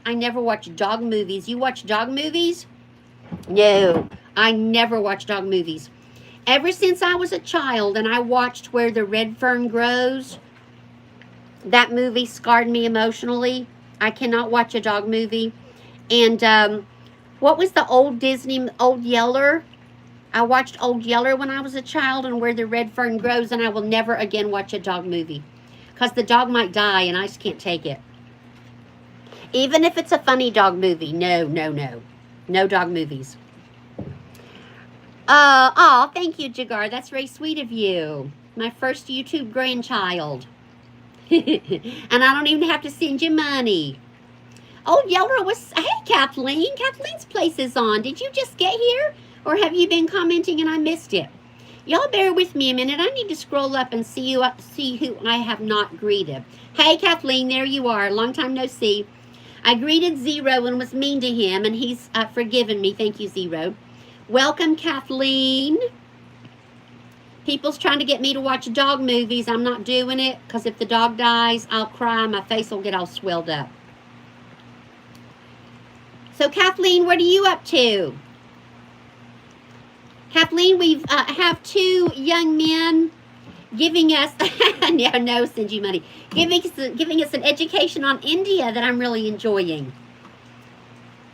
dog movies. You watch dog movies? No, I never watch dog movies. Ever since I was a child and I watched Where the Red Fern Grows, that movie scarred me emotionally. I cannot watch a dog movie. And what was the old Disney, Old Yeller? I watched Old Yeller when I was a child and Where the Red Fern Grows, and I will never again watch a dog movie. Because the dog might die and I just can't take it. Even if it's a funny dog movie. No, no, no. No dog movies. Oh, thank you, Jagar. That's very sweet of you. My first YouTube grandchild. And I don't even have to send you money. Old Yeller was... Hey, Kathleen. Kathleen's place is on. Did you just get here? Or have you been commenting and I missed it? Y'all bear with me a minute. I need to scroll up and see who I have not greeted. Hey, Kathleen, there you are. Long time no see. I greeted Zero and was mean to him, and he's forgiven me. Thank you, Zero. Welcome, Kathleen. People's trying to get me to watch dog movies. I'm not doing it because if the dog dies, I'll cry. My face will get all swelled up. So, Kathleen, what are you up to? Kathleen, we have 2 young men giving us, no, send you money, giving us an education on India that I'm really enjoying.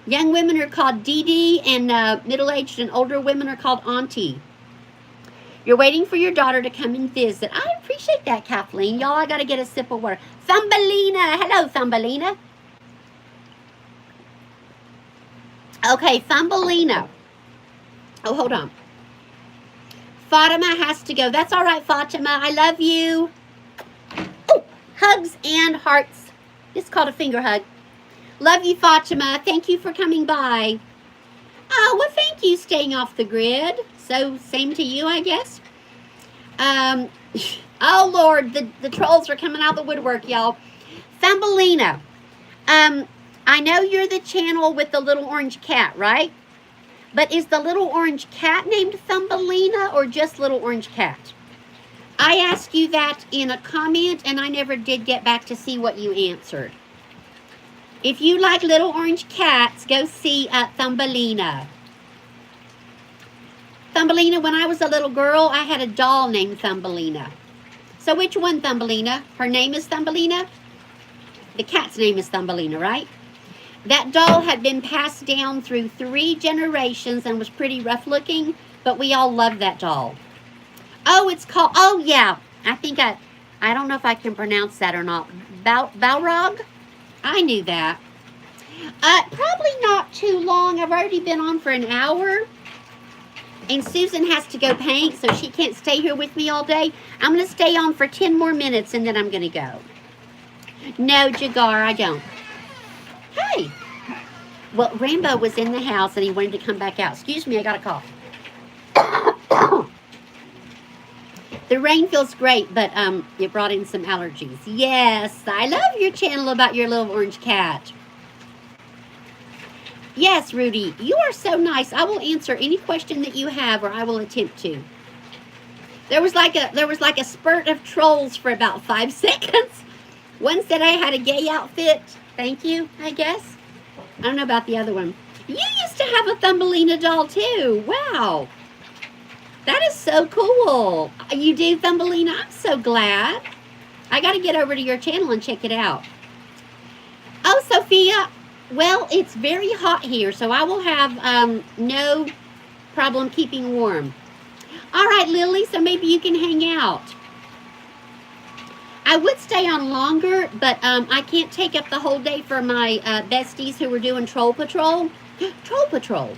Young women are called Didi, and middle-aged and older women are called Auntie. You're waiting for your daughter to come and visit. I appreciate that, Kathleen. Y'all, I got to get a sip of water. Thumbelina. Hello, Thumbelina. Okay, Thumbelina. Oh, hold on. Fatima has to go. That's all right, Fatima. I love you. Oh, hugs and hearts. It's called a finger hug. Love you, Fatima. Thank you for coming by. Oh, well, thank you, staying off the grid. So same to you, I guess. Oh Lord, the trolls are coming out the woodwork, y'all. Thumbelina. I know you're the channel with the little orange cat, right? But is the little orange cat named Thumbelina or just little orange cat? I asked you that in a comment and I never did get back to see what you answered. If you like little orange cats, go see Thumbelina. Thumbelina, when I was a little girl, I had a doll named Thumbelina. So which one, Thumbelina? Her name is Thumbelina? The cat's name is Thumbelina, right? That doll had been passed down through 3 generations and was pretty rough looking, but we all loved that doll. Oh, it's called, oh yeah, I don't know if I can pronounce that or not. Balrog? I knew that. Probably not too long. I've already been on for an hour. And Susan has to go paint, so she can't stay here with me all day. I'm going to stay on for 10 more minutes, and then I'm going to go. No, Jagar, I don't. Hey. Well, Rambo was in the house, and he wanted to come back out. Excuse me, I got a cough. The rain feels great, but it brought in some allergies. Yes, I love your channel about your little orange cat. Yes, Rudy, you are so nice. I will answer any question that you have, or I will attempt to. There was like a spurt of trolls for about 5 seconds. One said I had a gay outfit. Thank you, I guess. I don't know about the other one. You used to have a Thumbelina doll too. Wow. That is so cool. You do, Thumbelina? I'm so glad. I got to get over to your channel and check it out. Oh, Sophia. Well, it's very hot here, so I will have no problem keeping warm. All right, Lily, so maybe you can hang out. I would stay on longer, but I can't take up the whole day for my besties who were doing Troll Patrol. Troll Patrol.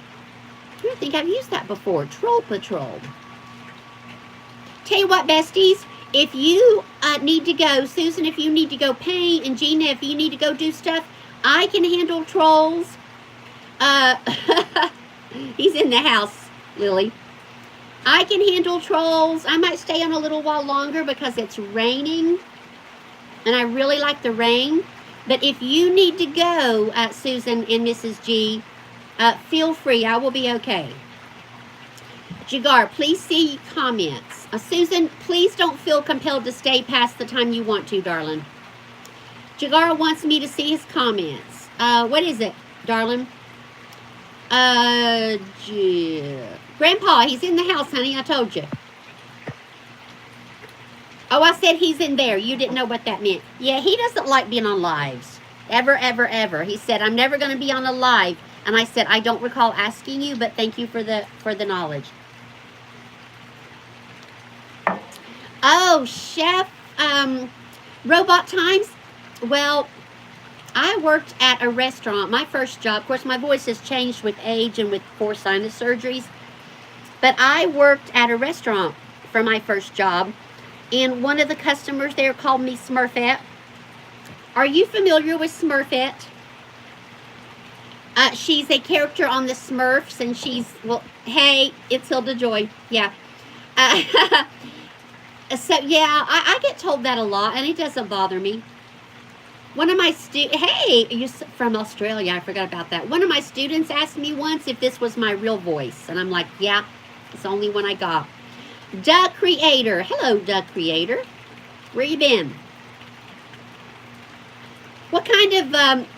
I don't think I've used that before. Troll Patrol. Tell you what, besties, if you need to go, Susan, if you need to go paint, and Gina, if you need to go do stuff, I can handle trolls. He's in the house, Lily. I can handle trolls. I might stay on a little while longer because it's raining, and I really like the rain. But if you need to go, Susan and Mrs. G, feel free. I will be okay. Jagar, please see comments. Susan, please don't feel compelled to stay past the time you want to, darling. Jagar wants me to see his comments. What is it, darling? Grandpa, he's in the house, honey. I told you. Oh, I said he's in there. You didn't know what that meant. Yeah, he doesn't like being on lives. Ever, ever, ever. He said, I'm never going to be on a live. And I said, I don't recall asking you, but thank you for the knowledge. Oh, Chef Robot Times. Well, I worked at a restaurant. My first job, of course, my voice has changed with age and with 4 sinus surgeries. But I worked at a restaurant for my first job. And one of the customers there called me Smurfette. Are you familiar with Smurfette? She's a character on the Smurfs, and she's, well, hey, it's Hilda Joy. Yeah. So, yeah, I get told that a lot, and it doesn't bother me. One of my hey, you're from Australia. I forgot about that. One of my students asked me once if this was my real voice, and I'm like, yeah, it's the only one I got. Duck Creator. Hello, Duck Creator. Where you been? What kind of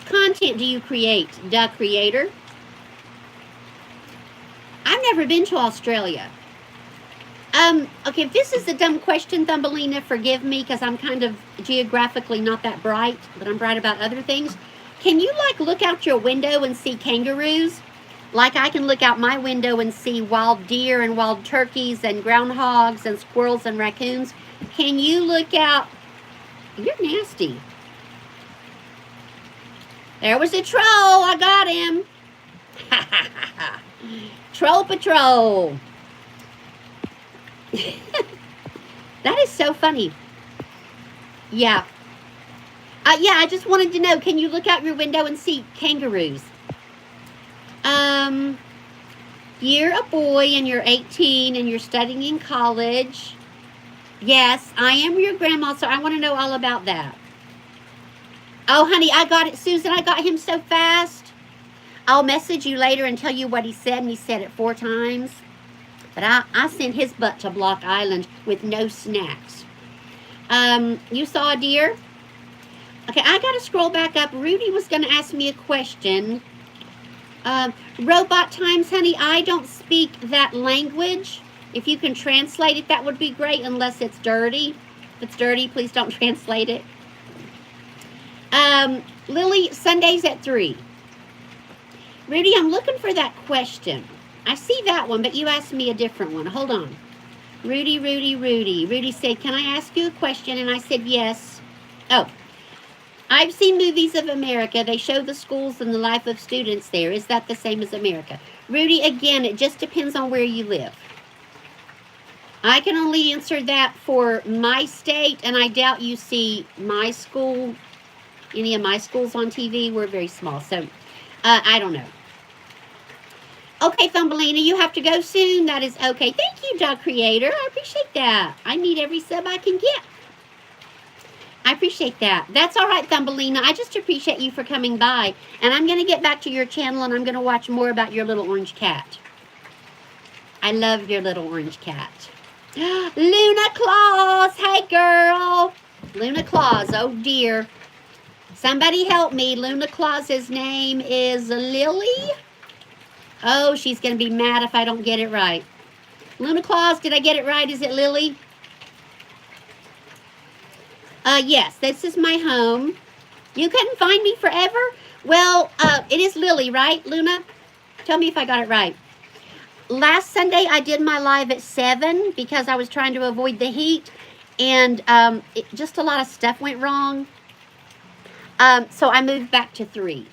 content do you create, Duck Creator? I've never been to Australia. Okay, if this is a dumb question, Thumbelina, forgive me, because I'm kind of geographically not that bright, but I'm bright about other things. Can you, like, look out your window and see kangaroos? Like I can look out my window and see wild deer and wild turkeys and groundhogs and squirrels and raccoons. Can you look out? You're nasty. There was a troll. I got him. Troll Patrol. That is so funny. Yeah. Yeah, I just wanted to know, can you look out your window and see kangaroos? You're a boy and you're 18 and you're studying in college. Yes, I am your grandma, so I want to know all about that. Oh, honey, I got it, Susan. I got him so fast. I'll message you later and tell you what he said, and he said it 4 times. But I sent his butt to Block Island with no snacks. You saw a deer? Okay, I got to scroll back up. Rudy was going to ask me a question. Robot times, honey, I don't speak that language. If you can translate it, that would be great, unless it's dirty. If it's dirty, please don't translate it. Lily, Sundays at 3. Rudy, I'm looking for that question. I see that one, but you asked me a different one. Hold on. Rudy. Rudy said, can I ask you a question? And I said, yes. Oh, I've seen movies of America. They show the schools and the life of students there. Is that the same as America? Rudy, again, it just depends on where you live. I can only answer that for my state, and I doubt you see my school, any of my schools on TV. We're very small, so I don't know. Okay, Thumbelina, you have to go soon. That is okay. Thank you, Dog Creator. I appreciate that. I need every sub I can get. I appreciate that. That's all right, Thumbelina. I just appreciate you for coming by. And I'm going to get back to your channel, and I'm going to watch more about your little orange cat. I love your little orange cat. Luna Claus. Hey, girl. Luna Claus. Oh, dear. Somebody help me. Luna Claus's name is Lily. Oh, she's going to be mad if I don't get it right. Luna Claus, did I get it right? Is it Lily? Yes, this is my home. You couldn't find me forever? Well, it is Lily, right, Luna? Tell me if I got it right. Last Sunday, I did my live at 7 because I was trying to avoid the heat. And just a lot of stuff went wrong. So I moved back to 3.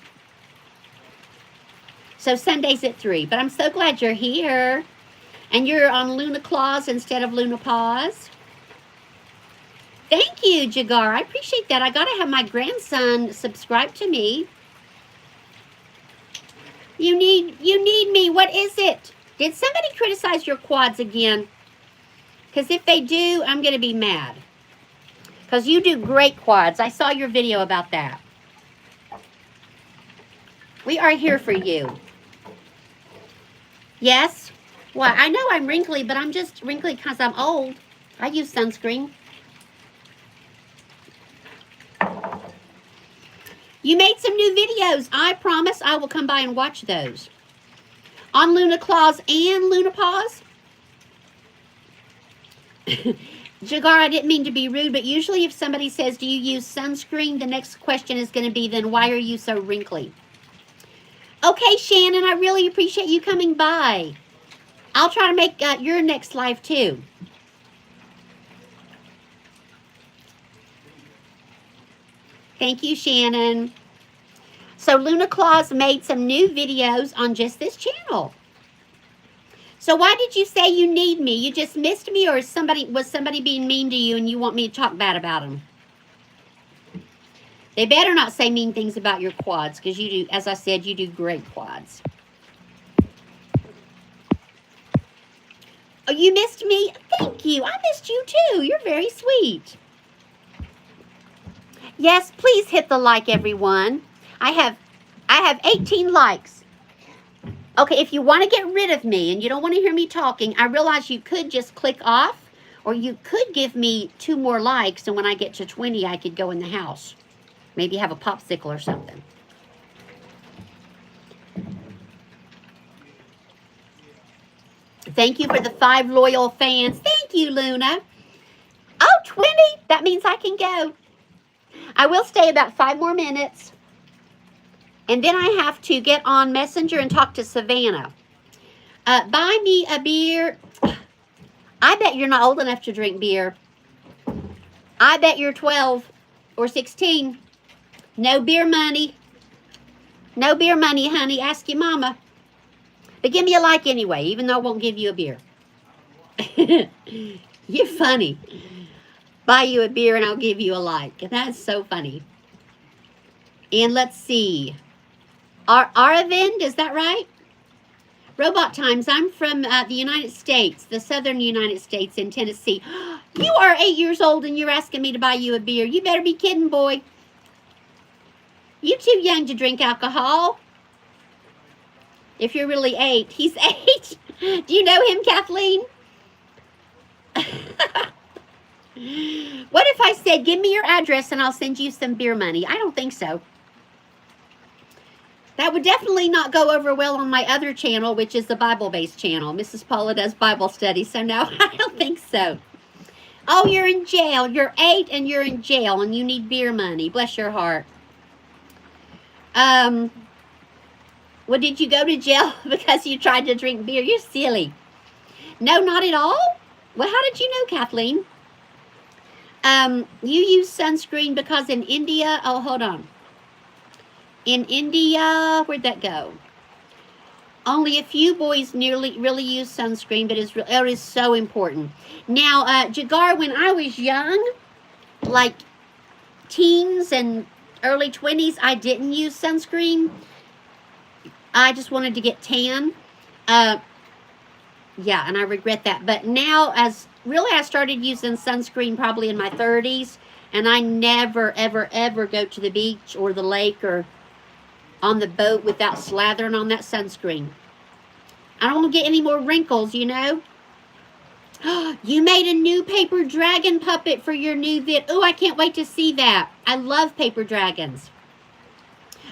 So Sunday's at 3. But I'm so glad you're here. And you're on Luna Claus instead of Luna Paws. Thank you, Jagar. I appreciate that. I got to have my grandson subscribe to me. You need me. What is it? Did somebody criticize your quads again? Because if they do, I'm going to be mad. Because you do great quads. I saw your video about that. We are here for you. Yes? Well, I know I'm wrinkly, but I'm just wrinkly because I'm old. I use sunscreen. You made some new videos. I promise I will come by and watch those. On Luna Claus and Luna Paws. Jagar, I didn't mean to be rude, but usually if somebody says, do you use sunscreen? The next question is going to be, then why are you so wrinkly? Okay, Shannon, I really appreciate you coming by. I'll try to make your next live too. Thank you, Shannon. So Luna Claus made some new videos on just this channel. So why did you say you need me? You just missed me, or was somebody being mean to you and you want me to talk bad about them? They better not say mean things about your quads, because you do, as I said, you do great quads. Oh, you missed me? Thank you. I missed you too. You're very sweet. Yes, please hit the like, everyone. I have 18 likes. Okay, if you want to get rid of me and you don't want to hear me talking, I realize you could just click off, or you could give me 2 more likes, and when I get to 20, I could go in the house. Maybe have a popsicle or something. Thank you for the 5 loyal fans. Thank you, Luna. Oh, 20. That means I can go. I will stay about 5 more minutes. And then I have to get on Messenger and talk to Savannah. Buy me a beer. I bet you're not old enough to drink beer. I bet you're 12 or 16. No beer money. No beer money, honey. Ask your mama. But give me a like anyway, even though I won't give you a beer. You're funny. Buy you a beer and I'll give you a like. That's so funny. And let's see. Aravind, is that right? Robot Times, I'm from the United States, the southern United States in Tennessee. You are 8 years old and you're asking me to buy you a beer. You better be kidding, boy. You're too young to drink alcohol. If you're really 8. He's 8. Do you know him, Kathleen? What if I said, give me your address and I'll send you some beer money? I don't think so. That would definitely not go over well on my other channel, which is the Bible-based channel. Mrs. Paula does Bible study, so no, I don't think so. Oh, you're in jail. You're 8 and you're in jail and you need beer money. Bless your heart. Well, did you go to jail because you tried to drink beer? You're silly. No, not at all. Well, how did you know, Kathleen? You use sunscreen because in India, oh, hold on. In India, where'd that go? Only a few boys really use sunscreen, but it is so important. Now, Jagar, when I was young, like teens and early 20s, I didn't use sunscreen. I just wanted to get tan. Yeah, and I regret that. But now, I started using sunscreen probably in my 30s, and I never, ever, ever go to the beach or the lake or on the boat without slathering on that sunscreen. I don't want to get any more wrinkles, you know. You made a new paper dragon puppet for your new vid. Oh, I can't wait to see that. I love paper dragons.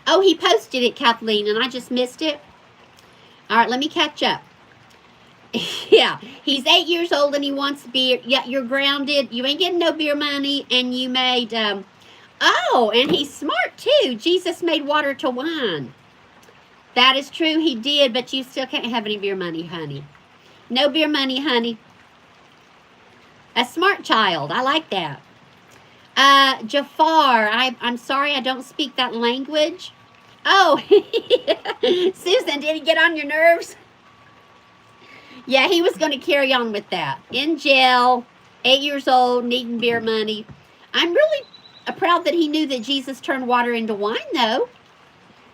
Oh, he posted it, Kathleen, and I just missed it. All right, let me catch up. Yeah, he's 8 years old and he wants beer. Yeah, you're grounded. You ain't getting no beer money, and you made... Oh, and he's smart, too. Jesus made water to wine. That is true, he did, but you still can't have any beer money, honey. No beer money, honey. A smart child. I like that. Jafar, I'm sorry I don't speak that language. Oh, Susan, did he get on your nerves? Yeah, he was going to carry on with that. In jail, 8 years old, needing beer money. I'm really proud that he knew that Jesus turned water into wine, though.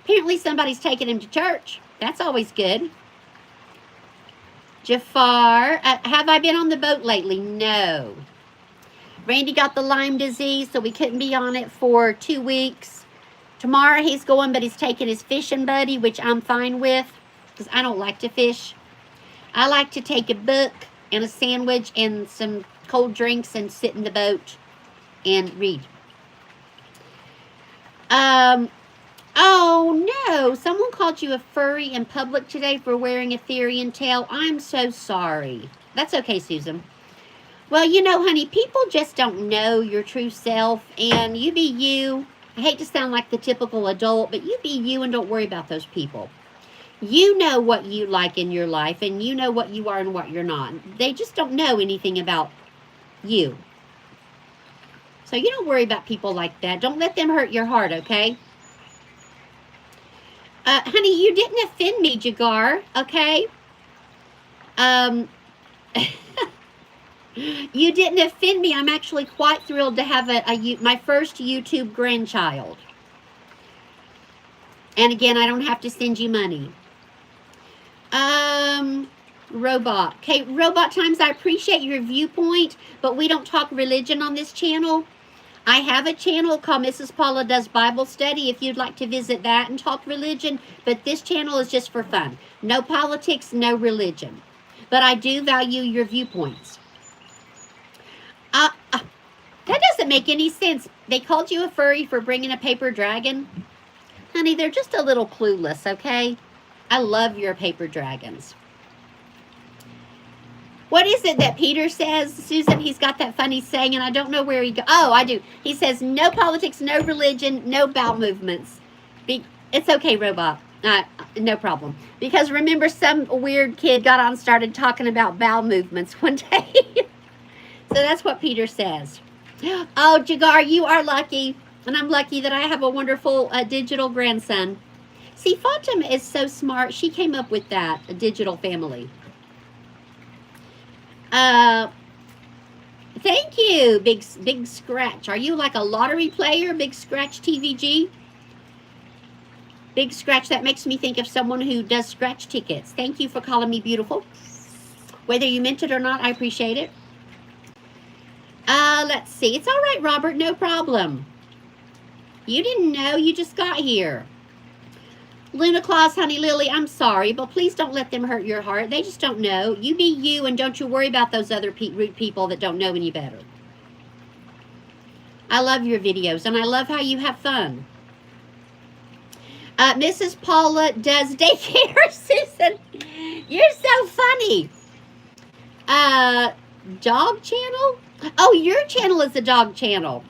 Apparently somebody's taking him to church. That's always good. Jafar, have I been on the boat lately? No. Randy got the Lyme disease, so we couldn't be on it for 2 weeks. Tomorrow he's going, but he's taking his fishing buddy, which I'm fine with, because I don't like to fish. I like to take a book and a sandwich and some cold drinks and sit in the boat and read. Oh no, someone called you a furry in public today for wearing a Therian tail. I'm so sorry. That's okay, Susan. Well, you know, honey, people just don't know your true self, and you be you. I hate to sound like the typical adult, but you be you and don't worry about those people. You know what you like in your life, and you know what you are and what you're not. They just don't know anything about you. So you don't worry about people like that. Don't let them hurt your heart, okay? Honey, you didn't offend me, Jagar, okay? You didn't offend me. I'm actually quite thrilled to have my first YouTube grandchild. And again, I don't have to send you money. Robot. Okay, Robot Times, I appreciate your viewpoint, but we don't talk religion on this channel. I have a channel called Mrs. Paula Does Bible Study if you'd like to visit that and talk religion, but this channel is just for fun. No politics, no religion. But I do value your viewpoints. That doesn't make any sense. They called you a furry for bringing a paper dragon. Honey, they're just a little clueless, okay? I love your paper dragons. What is it that Peter says, Susan? He's got that funny saying, and I don't know where he goes. Oh, I do. He says, no politics, no religion, no bowel movements. It's okay, Robot. No problem. Because remember, some weird kid got on and started talking about bowel movements one day. So that's what Peter says. Oh, Jagar, you are lucky. And I'm lucky that I have a wonderful digital grandson. See, Fatima is so smart. She came up with that, a digital family. Thank you, Big Scratch. Are you like a lottery player, Big Scratch TVG? Big scratch. That makes me think of someone who does scratch tickets. Thank you for calling me beautiful. Whether you meant it or not, I appreciate it. Let's see. It's all right, Robert. No problem. You didn't know. You just got here. Luna Claus, Honey Lily, I'm sorry, but please don't let them hurt your heart. They just don't know. You be you, and don't you worry about those other rude people that don't know any better. I love your videos, and I love how you have fun. Mrs. Paula does daycare. Susan, you're so funny. Dog channel? Oh, your channel is a dog channel.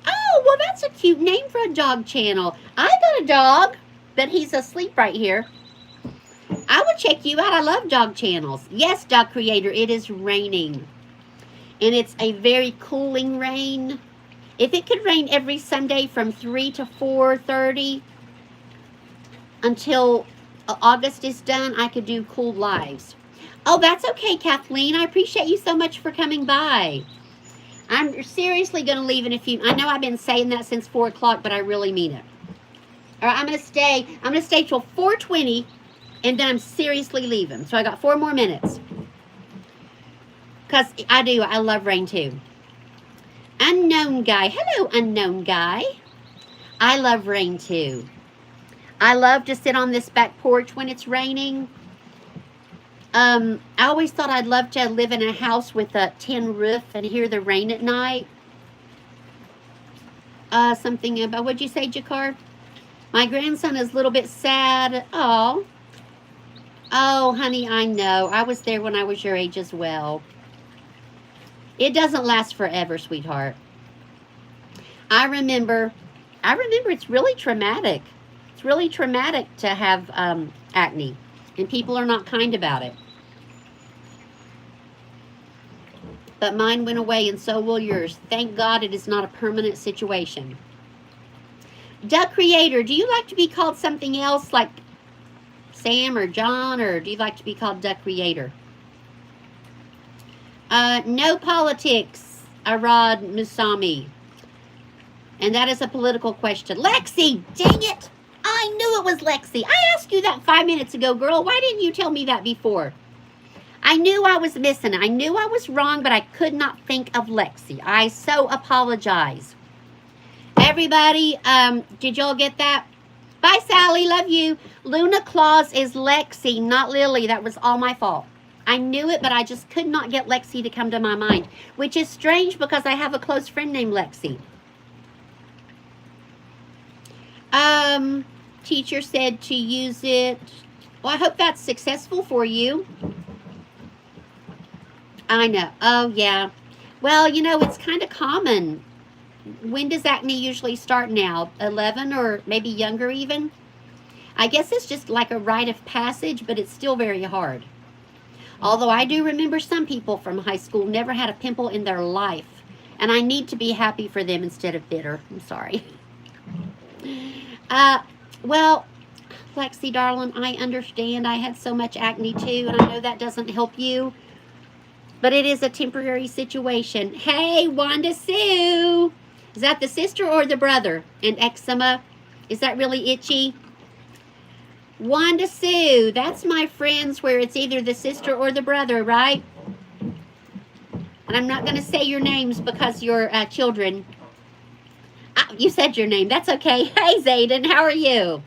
Oh, well, that's a cute name for a dog channel. I got a dog, but he's asleep right here. I will check you out. I love dog channels. Yes, Dog Creator, it is raining. And it's a very cooling rain. If it could rain every Sunday from 3 to 4:30 until August is done, I could do cool lives. Oh, that's okay, Kathleen. I appreciate you so much for coming by. I'm seriously going to leave in a few. I know I've been saying that since 4 o'clock, but I really mean it. All right, I'm going to stay. I'm going to stay till 4:20, and then I'm seriously leaving. So I got 4 more minutes. Because I love rain too. Unknown guy. Hello, unknown guy. I love rain too. I love to sit on this back porch when it's raining. I always thought I'd love to live in a house with a tin roof and hear the rain at night. Something about, what'd you say, Jakar? My grandson is a little bit sad. Oh, honey, I know. I was there when I was your age as well. It doesn't last forever, sweetheart. I remember it's really traumatic. It's really traumatic to have acne, and people are not kind about it. But mine went away, and so will yours. Thank God it is not a permanent situation. Duck Creator, do you like to be called something else, like Sam or John, or do you like to be called Duck Creator? No politics, Arad Musami. And that is a political question. Lexi, dang it! I knew it was Lexi. I asked you that 5 minutes ago, girl. Why didn't you tell me that before? I knew I was missing. I knew I was wrong, but I could not think of Lexi. I so apologize. Everybody, did y'all get that? Bye, Sally. Love you. Luna Claus is Lexi, not Lily. That was all my fault. I knew it, but I just could not get Lexi to come to my mind, which is strange because I have a close friend named Lexi. Teacher said to use it. Well, I hope that's successful for you. I know. Oh, yeah. Well, you know, it's kind of common. When does acne usually start now? 11 or maybe younger even? I guess it's just like a rite of passage, but it's still very hard. Although I do remember some people from high school never had a pimple in their life. And I need to be happy for them instead of bitter. I'm sorry. Well, Lexi, darling, I understand. I had so much acne too, and I know that doesn't help you. But it is a temporary situation. Hey, Wanda Sue. Is that the sister or the brother? And eczema? Is that really itchy? Wanda Sue, that's my friends where it's either the sister or the brother, right? And I'm not going to say your names because you're children. You said your name. That's okay. Hey, Zayden, how are you?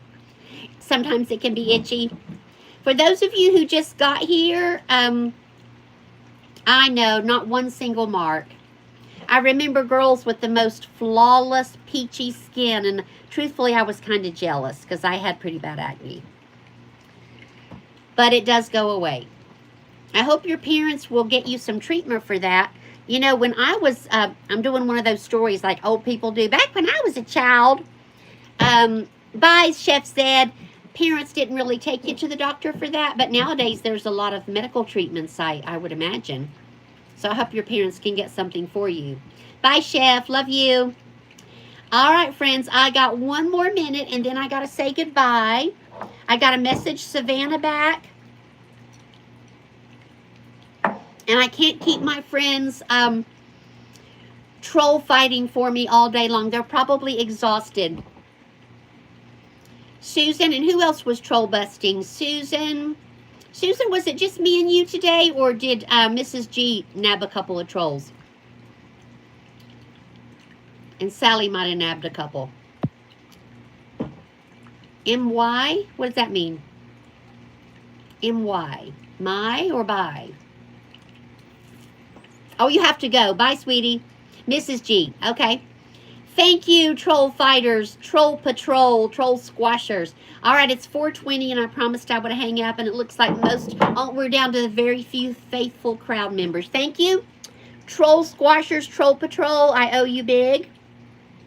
Sometimes it can be itchy. For those of you who just got here, I know, not one single mark. I remember girls with the most flawless, peachy skin, and truthfully, I was kind of jealous because I had pretty bad acne. But it does go away. I hope your parents will get you some treatment for that. You know, when I was, I'm doing one of those stories like old people do. Back when I was a child, Chef said, parents didn't really take you to the doctor for that. But nowadays, there's a lot of medical treatments, I would imagine. So I hope your parents can get something for you. Bye, Chef. Love you. All right, friends. I got 1 more minute, and then I got to say goodbye. I got to message Savannah back. And I can't keep my friends troll fighting for me all day long. They're probably exhausted. Susan, and who else was troll busting? Susan, was it just me and you today, or did Mrs. G nab a couple of trolls? And Sally might have nabbed a couple. M-Y? What does that mean? M-Y. My or by? Oh, you have to go. Bye, sweetie. Mrs. G. Okay. Thank you, troll fighters, troll patrol, troll squashers. All right, it's 4:20, and I promised I would hang up, and it looks like we're down to very few faithful crowd members. Thank you. Troll squashers, troll patrol, I owe you big.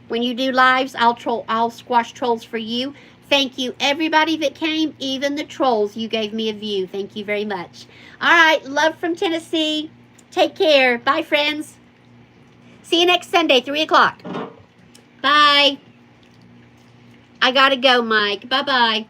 When you do lives, I'll squash trolls for you. Thank you, everybody that came, even the trolls. You gave me a view. Thank you very much. All right, love from Tennessee. Take care. Bye, friends. See you next Sunday, 3 o'clock. Bye. I gotta go, Mike. Bye-bye.